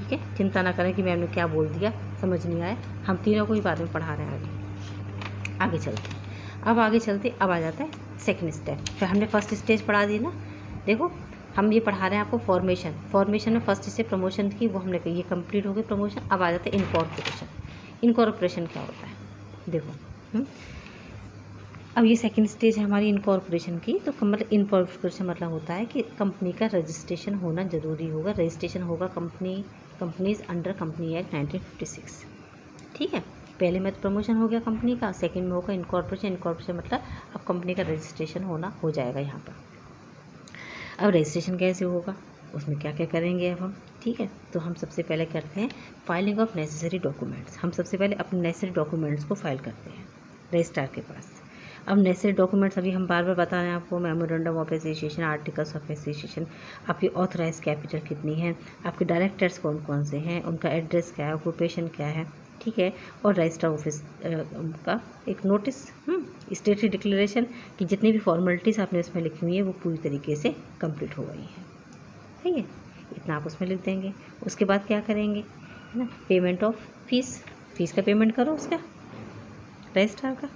ठीक है, चिंता ना करें कि मैम ने क्या बोल दिया, समझ नहीं आया, हम तीनों को ही बाद में पढ़ा रहे हैं। आगे चलते हैं, अब आगे चलते अब आ जाता है सेकंड स्टेप। फिर हमने फर्स्ट स्टेज पढ़ा दी ना, देखो हम ये पढ़ा रहे हैं आपको फॉर्मेशन में फर्स्ट से प्रमोशन की, वो हमने कही ये कंप्लीट हो गई प्रमोशन। अब आ जाते हैं इनकॉर्पोरेशन क्या होता है, देखो अब ये सेकंड स्टेज है हमारी इनकॉर्पोरेशन की। तो मतलब इनकॉर्पोरेशन मतलब होता है कि कंपनी का रजिस्ट्रेशन होना ज़रूरी होगा, रजिस्ट्रेशन होगा कंपनीज अंडर कंपनी एक्ट 1956, ठीक है। पहले में तो प्रमोशन हो गया कंपनी का, सेकंड में होगा इनकॉर्पोरेशन मतलब अब कंपनी का रजिस्ट्रेशन होना हो जाएगा यहाँ पर। अब रजिस्ट्रेशन कैसे होगा, उसमें क्या क्या करेंगे अब हम, ठीक है। तो हम सबसे पहले करते हैं फाइलिंग ऑफ नेसेसरी डॉक्यूमेंट्स। हम सबसे पहले अपने नेसेसरी डॉक्यूमेंट्स को फाइल करते हैं रजिस्ट्रार के पास। अब नेसेसरी डॉक्यूमेंट्स अभी हम बार बार बता रहे हैं आपको, memorandum of association, articles of association, आपकी ऑथराइज कैपिटल कितनी है, आपके डायरेक्टर्स कौन कौन से हैं, उनका एड्रेस क्या है, ऑक्यूपेशन क्या है, ठीक है। और रजिस्ट्रार ऑफिस का एक नोटिस, स्टेटरी डिक्लेरेशन कि जितनी भी फॉर्मेलिटीज़ आपने उसमें लिखी हुई है वो पूरी तरीके से कंप्लीट हो गई है, ठीक है। इतना आप उसमें लिख देंगे। उसके बाद क्या करेंगे, है ना, पेमेंट ऑफ फीस का पेमेंट करो उसका रजिस्ट्रार का।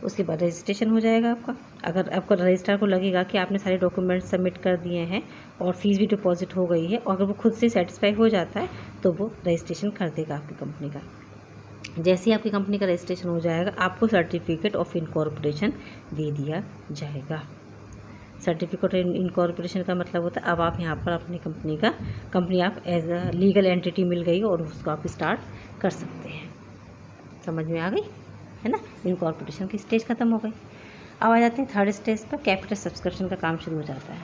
उसके बाद रजिस्ट्रेशन हो जाएगा आपका। अगर आपको रजिस्ट्रार को लगेगा कि आपने सारे डॉक्यूमेंट सबमिट कर दिए हैं और फीस भी डिपॉजिट हो गई है, और अगर वो खुद से सेटिस्फाई हो जाता है तो वो रजिस्ट्रेशन कर देगा आपकी कंपनी का। जैसे ही आपकी कंपनी का रजिस्ट्रेशन हो जाएगा, आपको सर्टिफिकेट ऑफ इनकॉर्पोरेशन दे दिया जाएगा। सर्टिफिकेट ऑफ इनकॉर्पोरेशन का मतलब होता है अब आप यहाँ पर अपनी कंपनी आप एज अ लीगल एंटिटी मिल गई और उसको आप स्टार्ट कर सकते हैं। समझ में आ गई है ना, इनकॉर्पोरेशन की स्टेज खत्म हो गई। अब आ जाते हैं थर्ड स्टेज पर, कैपिटल सब्सक्रिप्शन का काम शुरू हो जाता है,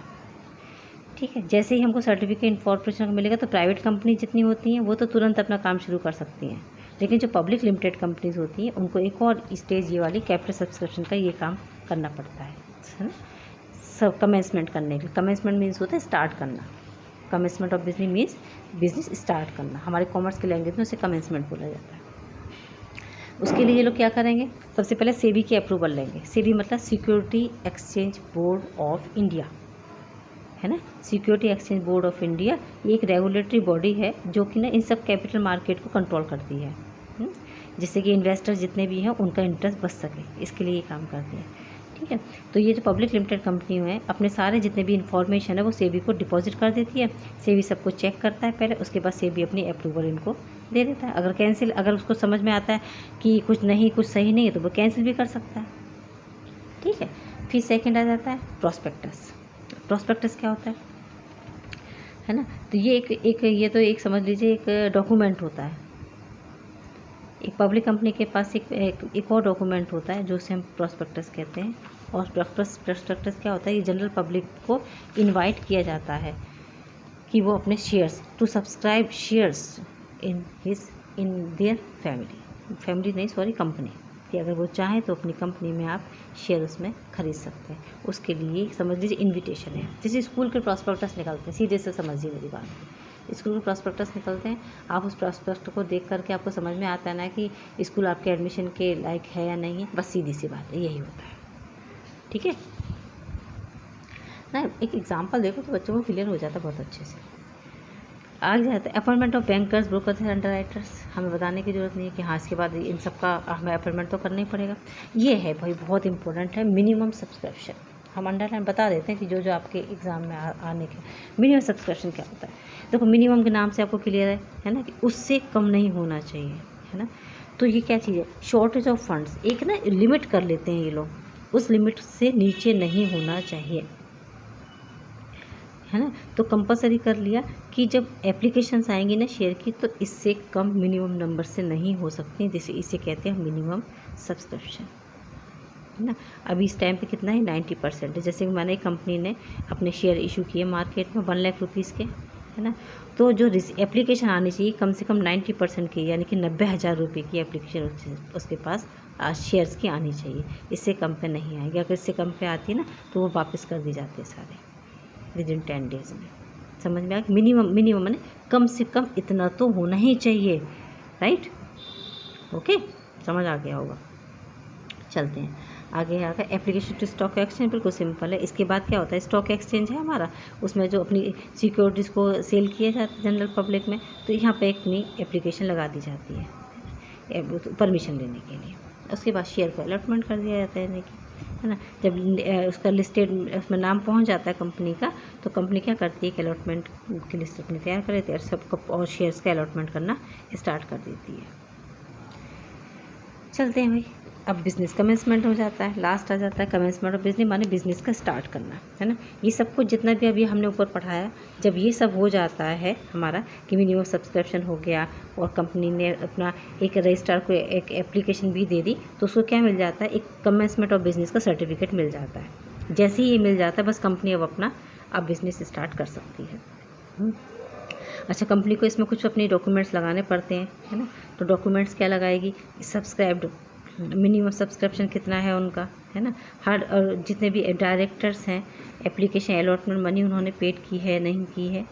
ठीक है। जैसे ही हमको सर्टिफिकेट इनकॉर्पोरेशन का मिलेगा तो प्राइवेट कंपनी जितनी होती हैं वो तो तुरंत अपना काम शुरू कर सकती हैं, लेकिन जो पब्लिक लिमिटेड कंपनीज होती हैं उनको एक और स्टेज ये वाली कैपिटल सब्सक्रिप्शन का ये काम करना पड़ता है ना, सब कमेंसमेंट करने के। कमेंसमेंट मीन्स होता है स्टार्ट करना, commencement of business means business start करना, हमारे कॉमर्स के लैंग्वेज में उसे कमेंसमेंट बोला जाता है। उसके लिए ये लोग क्या करेंगे, सबसे पहले सेबी की अप्रूवल लेंगे। सेबी मतलब security exchange board of India, है ना, security exchange board of India. ये एक रेगुलेटरी बॉडी है जो कि ना इन सब कैपिटल मार्केट को कंट्रोल करती है, जिससे कि इन्वेस्टर जितने भी हैं उनका इंटरेस्ट बच सके, इसके लिए ये काम करती है, ठीक है। तो ये जो पब्लिक लिमिटेड कंपनी है अपने सारे जितने भी इन्फॉर्मेशन है वो सेबी को डिपॉजिट कर देती है। सेबी सबको चेक करता है पहले, उसके बाद सेबी अपनी अप्रूवल इनको दे देता है। अगर उसको समझ में आता है कि कुछ सही नहीं है तो वो कैंसिल भी कर सकता है, ठीक है। फिर सेकंड आ जाता है प्रॉस्पेक्टस क्या होता है ना, तो ये एक समझ लीजिए एक डॉक्यूमेंट होता है। एक पब्लिक कंपनी के पास एक और डॉक्यूमेंट होता है जो उसे हम प्रॉस्पेक्टस कहते हैं। और प्रॉस्पेक्टस क्या होता है, ये जनरल पब्लिक को इनवाइट किया जाता है कि वो अपने shares to subscribe shares in their company, कि अगर वो चाहें तो अपनी कंपनी में आप शेयर उसमें खरीद सकते हैं। उसके लिए समझ लीजिए इनविटेशन है, जैसे स्कूल के प्रॉस्पेक्टस निकलते हैं, सीधे से समझिए मेरी बात। स्कूल के प्रॉस्पेक्टस निकलते हैं, आप उस प्रॉस्पेक्ट को देख करके आपको समझ में आता है ना कि स्कूल आपके एडमिशन के लायक है या नहीं है, बस सीधी सी बात है, यही होता है, ठीक है ना। एक एग्जाम्पल देखो तो बच्चों को क्लियर हो जाता है बहुत अच्छे से। आगे जाता है appointment of bankers, brokers and underwriters. हमें बताने की ज़रूरत नहीं है कि हाँ इसके बाद इन सब का हमें अपॉइंटमेंट तो करना ही पड़ेगा। ये है भाई बहुत इंपॉर्टेंट है, मिनिमम सब्सक्रिप्शन। हम अंडरलाइन बता देते हैं कि जो आपके एग्ज़ाम में आने के मिनिमम सब्सक्रिप्शन क्या होता है। देखो मिनिमम के नाम से आपको क्लियर है ना, कि उससे कम नहीं होना चाहिए, है ना। तो ये क्या चीज़ है, शॉर्टेज ऑफ फंड्स, एक ना लिमिट कर लेते हैं ये लोग, उस लिमिट से नीचे नहीं होना चाहिए, है ना। तो कंपलसरी कर लिया कि जब एप्लीकेशंस आएंगी ना शेयर की तो इससे कम मिनिमम नंबर से नहीं हो सकती, जैसे इसे कहते हैं मिनिमम सब्सक्रिप्शन, है ना। अभी इस टाइम पे कितना है 90%। जैसे मैंने एक कंपनी ने अपने शेयर इशू किए मार्केट में 1 लाख रुपीज़ के, है ना। तो जो एप्लीकेशन आनी चाहिए कम से कम 90% की, यानी कि 90,000 रुपये की एप्लीकेशन उसके पास शेयर्स की आनी चाहिए। इससे कम पे नहीं आएगी, अगर इससे कम पे आती है ना तो वो वापस कर दी जाती है सारे विदिन 10 डेज में। समझ में आ गया, मिनिमम मैंने कम से कम इतना तो होना ही चाहिए, राइट, ओके, समझ आ गया होगा। चलते हैं आगे। आगे एप्लीकेशन टू स्टॉक एक्सचेंज बिल्कुल सिंपल है। इसके बाद क्या होता है, स्टॉक एक्सचेंज है हमारा, उसमें जो अपनी सिक्योरिटीज़ को सेल किया जाता है जनरल पब्लिक में, तो यहाँ पे एक नई एप्लीकेशन लगा दी जाती है परमिशन लेने के लिए। उसके बाद शेयर को अलॉटमेंट कर दिया जाता है है ना। जब उसका लिस्टेड उसमें नाम पहुँच जाता है कंपनी का, तो कंपनी क्या करती है कि अलॉटमेंट की लिस्ट अपनी तैयार कर देती है और सबको और शेयर्स का अलॉटमेंट करना स्टार्ट कर देती है। चलते हैं भाई, अब बिज़नेस कमेंसमेंट हो जाता है, लास्ट आ जाता है कमेंसमेंट ऑफ बिजनेस, माने बिज़नेस का स्टार्ट करना, है ना। ये सब कुछ जितना भी अभी हमने ऊपर पढ़ाया, जब ये सब हो जाता है हमारा कि मिनिमम सब्सक्रिप्शन हो गया और कंपनी ने अपना एक रजिस्ट्रार को एक एप्लीकेशन भी दे दी, तो उसको क्या मिल जाता है, एक कमेंसमेंट ऑफ बिज़नेस का सर्टिफिकेट मिल जाता है। जैसे ही ये मिल जाता है, बस कंपनी अब बिज़नेस स्टार्ट कर सकती है। अच्छा, कंपनी को इसमें कुछ अपने डॉक्यूमेंट्स लगाने पड़ते हैं, है ना। तो डॉक्यूमेंट्स क्या लगाएगी, सब्सक्राइब्ड मिनिमम सब्सक्रिप्शन कितना है उनका, है ना। हर और जितने भी डायरेक्टर्स हैं, एप्लीकेशन अलॉटमेंट मनी उन्होंने पेड की है नहीं की है।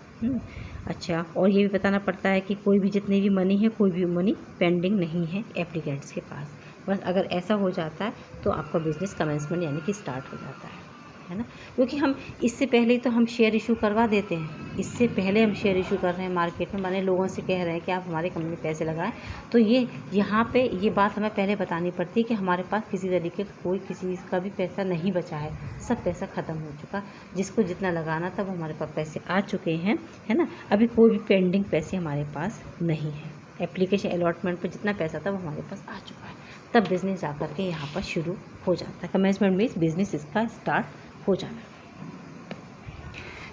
अच्छा, और ये भी बताना पड़ता है कि कोई भी जितनी भी मनी है, कोई भी मनी पेंडिंग नहीं है एप्लीकेंट्स के पास। बस अगर ऐसा हो जाता है तो आपका बिज़नेस कमेंसमेंट यानी कि स्टार्ट हो जाता है ना। क्योंकि हम इससे पहले तो हम शेयर इशू करवा देते हैं, इससे पहले हम शेयर इशू कर रहे हैं मार्केट में, माने लोगों से कह रहे हैं कि आप हमारी कंपनी पैसे लगाएं, तो ये यहाँ पे ये बात हमें पहले बतानी पड़ती है कि हमारे पास किसी तरीके का कोई किसी का भी पैसा नहीं बचा है, सब पैसा ख़त्म हो चुका, जिसको जितना लगाना था वो हमारे पास पैसे आ चुके हैं, है ना। अभी कोई भी पेंडिंग पैसे हमारे पास नहीं है, एप्लीकेशन अलॉटमेंट पर जितना पैसा था वो हमारे पास आ चुका है, तब बिज़नेस जा कर के यहाँ पर शुरू हो जाता है। कमेंसमेंट मीन्स बिज़नेस इसका स्टार्ट हो जाना,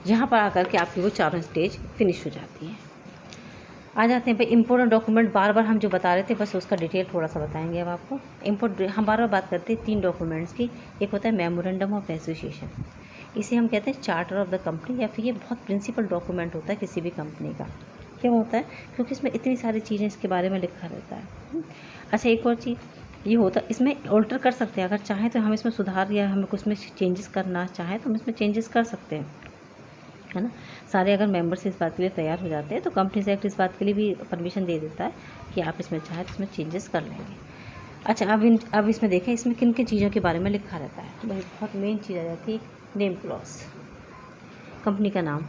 यहाँ पर आकर के आपकी वो चारों स्टेज फिनिश हो जाती हैं। आ जाते हैं भाई इम्पोर्टेंट डॉक्यूमेंट, बार बार हम जो बता रहे थे बस उसका डिटेल थोड़ा सा बताएंगे अब आपको। हम बार बार बात करते हैं 3 डॉक्यूमेंट्स की। एक होता है मेमोरेंडम ऑफ एसोसिएशन, इसे हम कहते हैं चार्टर ऑफ द कंपनी, या फिर ये बहुत प्रिंसिपल डॉक्यूमेंट होता है किसी भी कंपनी का। क्यों होता है, क्योंकि इसमें इतनी सारी चीज़ें इसके बारे में लिखा रहता है। अच्छा, एक और चीज़ ये होता है, इसमें ऑल्टर कर सकते हैं, अगर चाहें तो हम इसमें सुधार या हमें कुछ में चेंजेस करना चाहें तो हम इसमें चेंजेस कर सकते हैं, है ना। सारे अगर मेंबर्स इस बात के लिए तैयार हो जाते हैं तो कंपनीज एक्ट इस बात के लिए भी परमिशन दे देता है कि आप इसमें चाहें तो इसमें चेंजेस कर लेंगे। अच्छा, अब इसमें देखें इसमें किन किन चीज़ों के बारे में लिखा रहता है। भाई बहुत मेन चीज़ आ जाती है नेम क्लॉज, कंपनी का नाम,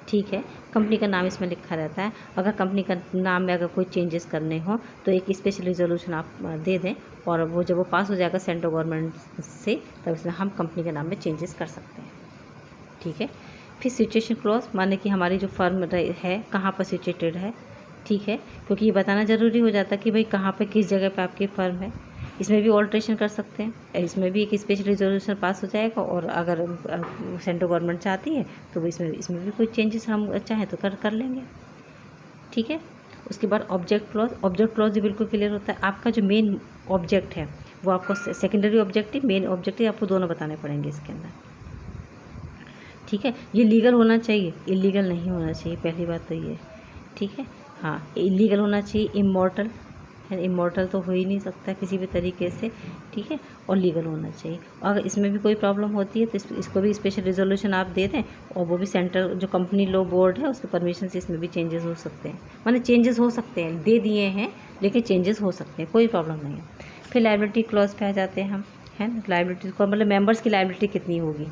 ठीक है, कंपनी का नाम इसमें लिखा रहता है। अगर कंपनी का नाम में अगर कोई चेंजेस करने हो तो एक स्पेशल रिजोल्यूशन आप दे दें, और वो जब वो पास हो जाएगा सेंट्रल गवर्नमेंट से, तब इसमें हम कंपनी के नाम में चेंजेस कर सकते हैं, ठीक है। फिर सिचुएशन क्लॉज, माने कि हमारी जो फर्म है कहाँ पर सिचुएटेड है, ठीक है, क्योंकि ये बताना ज़रूरी हो जाता है कि भाई कहाँ पर किस जगह पर आपकी फर्म है। इसमें भी ऑल्ट्रेशन कर सकते हैं, इसमें भी एक स्पेशल रिजोल्यूशन पास हो जाएगा, और अगर सेंट्रल गवर्नमेंट चाहती है तो इसमें भी कोई चेंजेस हम चाहें तो कर लेंगे, ठीक है। उसके बाद ऑब्जेक्ट क्लॉज, ऑब्जेक्ट क्लॉज भी बिल्कुल क्लियर होता है। आपका जो मेन ऑब्जेक्ट है वो आपको सेकेंडरी ऑब्जेक्टिव, मेन ऑब्जेक्टिव आपको दोनों बताने पड़ेंगे इसके अंदर, ठीक है। ये लीगल होना चाहिए, इलीगल नहीं होना चाहिए, पहली बात तो ये, ठीक है। हाँ, इलीगल होना चाहिए, इमॉर्टल है, इमॉर्टल तो हो ही नहीं सकता किसी भी तरीके से, ठीक है, और लीगल होना चाहिए। अगर इसमें भी कोई प्रॉब्लम होती है तो इसको भी स्पेशल रिजोल्यूशन आप दे दें, और वो भी सेंट्रल जो कंपनी लॉ बोर्ड है उसके परमिशन से इसमें भी चेंजेस हो सकते हैं, माने चेंजेस हो सकते हैं, दे दिए हैं लेकिन चेंजेस हो सकते हैं, कोई प्रॉब्लम नहीं है। फिर लायबिलिटी क्लॉज पे आ जाते हैं हम, है ना। लायबिलिटी को मतलब मेंबर्स की लायबिलिटी कितनी होगी,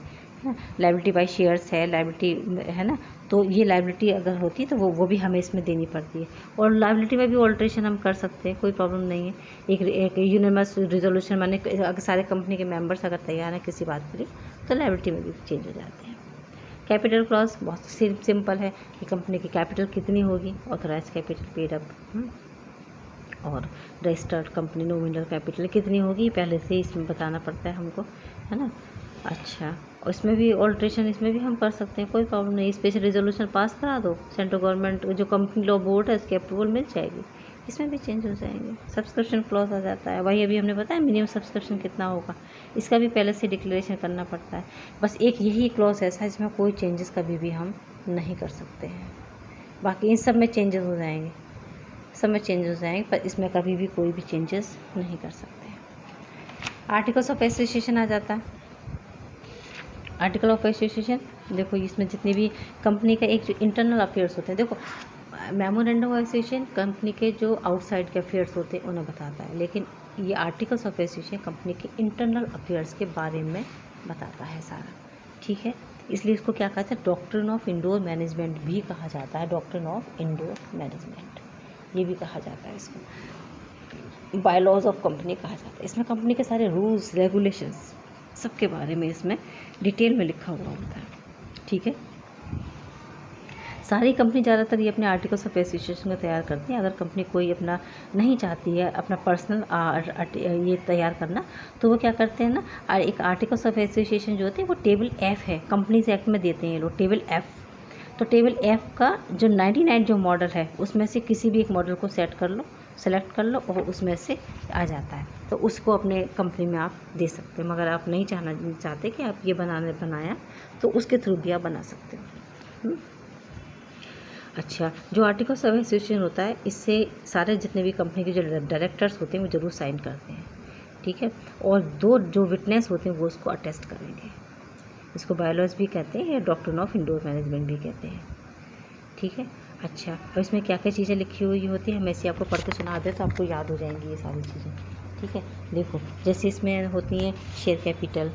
लायबिलिटी बाय शेयर्स है, लायबिलिटी है ना, तो ये लायबिलिटी अगर होती है तो वो भी हमें इसमें देनी पड़ती है, और लायबिलिटी में भी ऑल्ट्रेशन हम कर सकते हैं, कोई प्रॉब्लम नहीं है। एक यूनिवर्स रिजोल्यूशन, माने अगर सारे कंपनी के मेंबर्स अगर तैयार हैं किसी बात के लिए तो लायबिलिटी में भी चेंज हो जाते हैं। कैपिटल क्लॉज बहुत सिंपल है कि कंपनी की कैपिटल कितनी होगी, ऑथराइज कैपिटल पेड अप, और रजिस्टर्ड कंपनी नॉमिनल कैपिटल कितनी होगी पहले से इसमें बताना पड़ता है हमको, है ना। अच्छा, उसमें भी ऑल्ट्रेशन इसमें भी हम कर सकते हैं, कोई प्रॉब्लम नहीं। स्पेशल रिजोल्यूशन पास करा दो, सेंट्रल गवर्नमेंट जो कंपनी लॉ बोर्ड है उसकी अप्रूवल मिल जाएगी, इसमें भी चेंज हो जाएंगे। सब्सक्रिप्शन क्लॉज आ जाता है, वही अभी हमने बताया मिनिमम सब्सक्रिप्शन कितना होगा, इसका भी पहले से डिक्लेरेशन करना पड़ता है। बस एक यही क्लॉज ऐसा है जिसमें कोई चेंजेस कभी भी हम नहीं कर सकते हैं, बाकी इन सब में चेंजेस हो जाएंगे, सब में चेंज हो जाएंगे, पर इसमें कभी भी कोई भी चेंजेस नहीं कर सकते। आर्टिकल्स ऑफ एसोसिएशन आ जाता है। आर्टिकल ऑफ एसोसिएशन देखो, इसमें जितनी भी कंपनी का एक जो इंटरनल अफेयर्स होते हैं, देखो मेमोरेंडम ऑफ एसोसिएशन कंपनी के जो आउटसाइड के अफेयर्स होते हैं उन्हें बताता है, लेकिन ये आर्टिकल्स ऑफ एसोसिएशन कंपनी के इंटरनल अफेयर्स के बारे में बताता है सारा, ठीक है। इसलिए इसको क्या कहते हैं, डॉक्ट्रिन ऑफ इंडोर मैनेजमेंट भी कहा जाता है, डॉक्ट्रिन ऑफ इंडोर मैनेजमेंट ये भी कहा जाता है इसको। बायलॉज ऑफ कंपनी कहा जाता है, इसमें कंपनी के सारे रूल्स रेगुलेशंस सबके बारे में इसमें डिटेल में लिखा हुआ होता है, ठीक है। सारी कंपनी ज़्यादातर ये अपने आर्टिकल्स ऑफ एसोसिएशन को तैयार करती है। अगर कंपनी कोई अपना नहीं चाहती है अपना पर्सनल ये तैयार करना, तो वो क्या करते हैं ना, एक आर्टिकल्स ऑफ एसोसिएशन जो होते हैं वो टेबल एफ है, कंपनीज एक्ट में देते हैं ये लोग टेबल एफ। तो टेबल एफ का जो 99 जो मॉडल है उसमें से किसी भी एक मॉडल को सेलेक्ट कर लो और उसमें से आ जाता है, तो उसको अपने कंपनी में आप दे सकते हैं। मगर आप नहीं चाहते कि आप ये बनाया तो उसके थ्रू भी आप बना सकते हो। अच्छा, जो आर्टिकल्स ऑफ एसोसिएशन होता है इससे सारे जितने भी कंपनी के जो डायरेक्टर्स होते हैं वो ज़रूर साइन करते हैं, ठीक है। और दो जो विटनेस होते हैं वो उसको अटेस्ट करेंगे। इसको बायलॉज भी कहते हैं या डॉक्ट्रिन ऑफ इंडोर मैनेजमेंट भी कहते हैं, ठीक है। अच्छा, और इसमें क्या क्या चीज़ें लिखी हुई होती है, मैं इसे आपको पढ़ के सुना दें तो आपको याद हो जाएंगी ये सारी चीज़ें, ठीक है। देखो, जैसे इसमें होती हैं शेयर कैपिटल,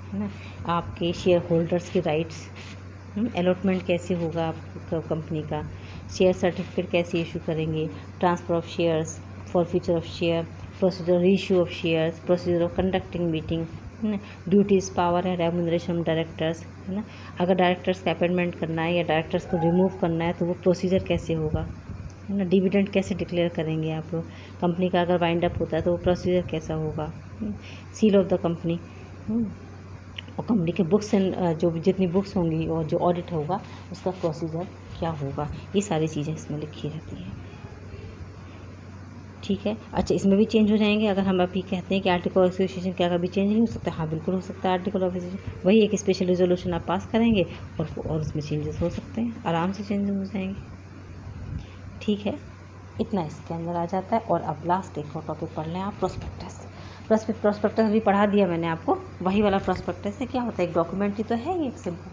है ना, आपके शेयर होल्डर्स के राइट्स, अलॉटमेंट कैसे होगा आपका कंपनी का, शेयर सर्टिफिकेट कैसे इशू करेंगे, transfer of shares, for future of share, procedure issue of shares, procedure of conducting meeting, है ना, duties power and remuneration of directors, है ना। अगर डायरेक्टर्स का अपॉइंटमेंट करना है या डायरेक्टर्स को रिमूव करना है तो वो प्रोसीजर कैसे होगा, है ना। डिविडेंड कैसे डिक्लेयर करेंगे आप लोग, कंपनी का अगर वाइंड अप होता है तो वो प्रोसीजर कैसा होगा, सील ऑफ द कंपनी, और कंपनी के बुक्स एंड जो जितनी बुक्स होंगी और जो ऑडिट होगा उसका प्रोसीजर क्या होगा, ये सारी चीज़ें इसमें लिखी रहती हैं, ठीक है। अच्छा, इसमें भी चेंज हो जाएंगे। अगर हम अभी कहते हैं कि आर्टिकल ऑफ एसोसिएशन क्या कभी चेंज नहीं हो सकता, हाँ बिल्कुल हो सकता है। आर्टिकल ऑफ एसोसिएशन वही एक स्पेशल रेजोल्यूशन आप पास करेंगे और उसमें चेंजेस हो सकते हैं, आराम से चेंजेस हो जाएंगे, ठीक है। इतना इसके अंदर आ जाता है। और अब लास्ट एक और टॉपिक पढ़ लें आप, प्रोस्पेक्टस। प्रोस्पेक्टस भी पढ़ा दिया मैंने आपको, वही वाला प्रोस्पेक्टस है। क्या होता है, एक डॉक्यूमेंट ही तो है, ये एक सिंपल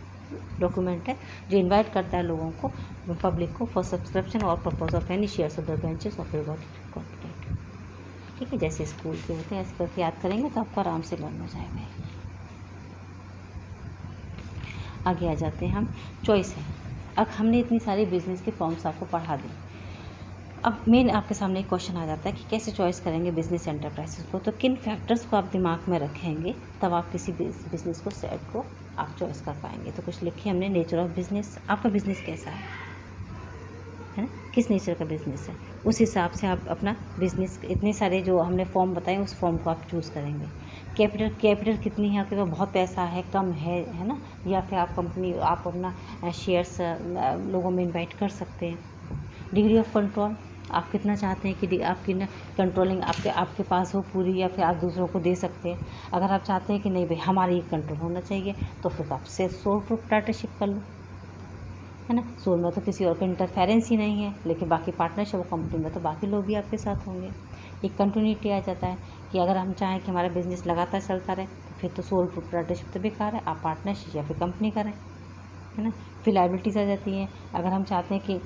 डॉक्यूमेंट है जो इनवाइट करता है लोगों को, पब्लिक को, फॉर सब्सक्रिप्शन और purpose of any shares of the benches of corporate, ठीक है। जैसे स्कूल के होते हैं ऐसे करके याद करेंगे तो आपको आराम से लर्न हो जाएगा। आगे आ जाते हैं हम, चॉइस है। अब हमने इतनी सारी बिजनेस के फॉर्म्स आपको पढ़ा दी। अब मेन आपके सामने एक क्वेश्चन आ जाता है कि कैसे चॉइस करेंगे बिजनेस एंटरप्राइजेस को, तो किन फैक्टर्स को आप दिमाग में रखेंगे तब आप किसी बिजनेस को सेट को आप चॉइस कर पाएंगे। तो कुछ लिखिए हमने, नेचर ऑफ बिजनेस, आपका बिजनेस कैसा है ना, किस नेचर का बिजनेस है, उस हिसाब से आप अपना बिजनेस, इतने सारे जो हमने फॉर्म बताए उस फॉर्म को आप चूज़ करेंगे। कैपिटल कितनी है आपके पास, बहुत पैसा है, कम है ना, या फिर आप अपना शेयर्स लोगों में इन्वाइट कर सकते हैं। डिग्री ऑफ कंट्रोल, आप कितना चाहते हैं कि आपकी ना कंट्रोलिंग आपके पास हो पूरी, या फिर आप दूसरों को दे सकते हैं। अगर आप चाहते हैं कि नहीं भाई हमारी कंट्रोल होना चाहिए तो फिर आप से सोल प्रोप्राइटरशिप कर लो, है ना। सोल में तो किसी और का इंटरफेरेंस ही नहीं है, लेकिन बाकी पार्टनरशिप और कंपनी में तो बाकी लोग भी आपके साथ होंगे। एक कंटिन्यूटी आ जाता है कि अगर हम चाहें कि हमारा बिजनेस लगातार चलता रहे तो फिर तो सोल प्रोप्राइटरशिप तो बेकार है, आप पार्टनरशिप या फिर कंपनी करें, है ना। फिर लायबिलिटीज़ आ जाती हैं। अगर हम चाहते हैं कि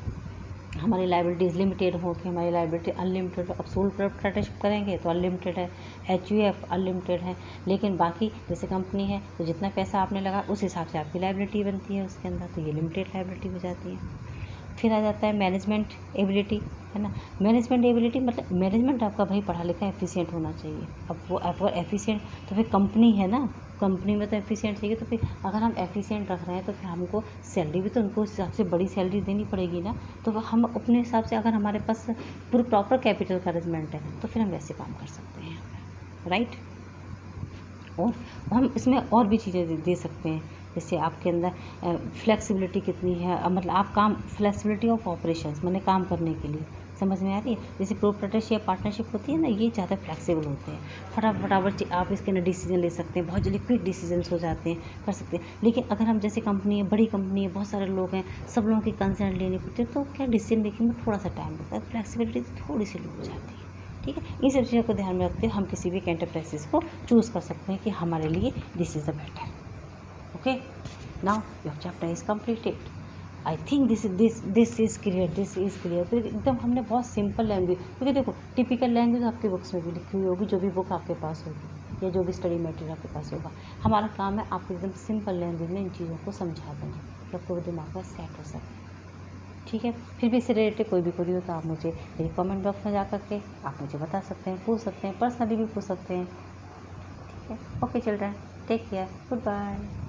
हमारी लायबिलिटीज़ लिमिटेड हो, कि हमारी लायबिलिटी अनलिमिटेड हो, अब सोल प्रोप्राइटरशिप करेंगे तो अनलिमिटेड है, HUF अनलिमिटेड है, लेकिन बाकी जैसे कंपनी है तो जितना पैसा आपने लगा उस हिसाब से आपकी लायबिलिटी बनती है उसके अंदर, तो ये लिमिटेड लायबिलिटी हो जाती है। फिर आ जाता है मैनेजमेंट एबिलिटी, है ना। मैनेजमेंट एबिलिटी मतलब मैनेजमेंट आपका भाई पढ़ा लिखा एफिशिएंट होना चाहिए। अब वो अगर एफिशिएंट तो फिर कंपनी है ना, कंपनी में तो एफिशिएंट चाहिए, तो फिर अगर हम एफिशिएंट रख रहे हैं तो फिर हमको सैलरी भी तो उनको उस हिसाब से बड़ी सैलरी देनी पड़ेगी ना। तो हम अपने हिसाब से, अगर हमारे पास पूरी प्रॉपर कैपिटल का अरेंजमेंट है तो फिर हम वैसे काम कर सकते हैं, राइट। और हम इसमें और भी चीज़ें दे सकते हैं, जैसे आपके अंदर फ्लेक्सिबिलिटी कितनी है, मतलब आप काम, फ्लेक्सिबिलिटी ऑफ ऑपरेशंस मैंने काम करने के लिए, समझ में आ रही है। जैसे प्रोप्राइटरशिप या पार्टनरशिप होती है ना, ये ज़्यादा फ्लेक्सिबल होते हैं, फटाफट आप इसके अंदर डिसीजन ले सकते हैं, बहुत जल्दी क्विक डिसीजंस हो जाते हैं, कर सकते हैं। लेकिन अगर हम जैसे कंपनी है, बड़ी कंपनी है, बहुत सारे लोग हैं, सब लोगों की कंसर्न लेनी पड़ती है, तो क्या डिसीजन मेकिंग में थोड़ा सा टाइम लगता है, फ्लेक्सिबिलिटी थोड़ी सी लो हो जाती है, ठीक है। इन सब चीज़ों को ध्यान में रखते हुए हम किसी भी एंटरप्राइजेस को चूज़ कर सकते हैं कि हमारे लिए this is the better. Okay, now your chapter is completed. I think this is clear. तो एकदम हमने बहुत सिंपल लैंग्वेज, क्योंकि देखो टिपिकल लैंग्वेज आपकी बुक्स में भी लिखी हुई होगी, जो भी बुक आपके पास होगी या जो भी स्टडी मटेरियल आपके पास होगा। हमारा काम है आपको एकदम सिंपल लैंग्वेज में इन चीज़ों को समझा देना कि आपको वो दिमाग में सेट हो सके। ठीक है, फिर भी इससे रिलेटेड कोई भी क्वेरी हो तो आप मुझे मेरे कमेंट बॉक्स में जा करके आप मुझे बता सकते हैं, पूछ सकते हैं, पर्सनली भी पूछ सकते हैं। ठीक है, okay children, take care, good bye.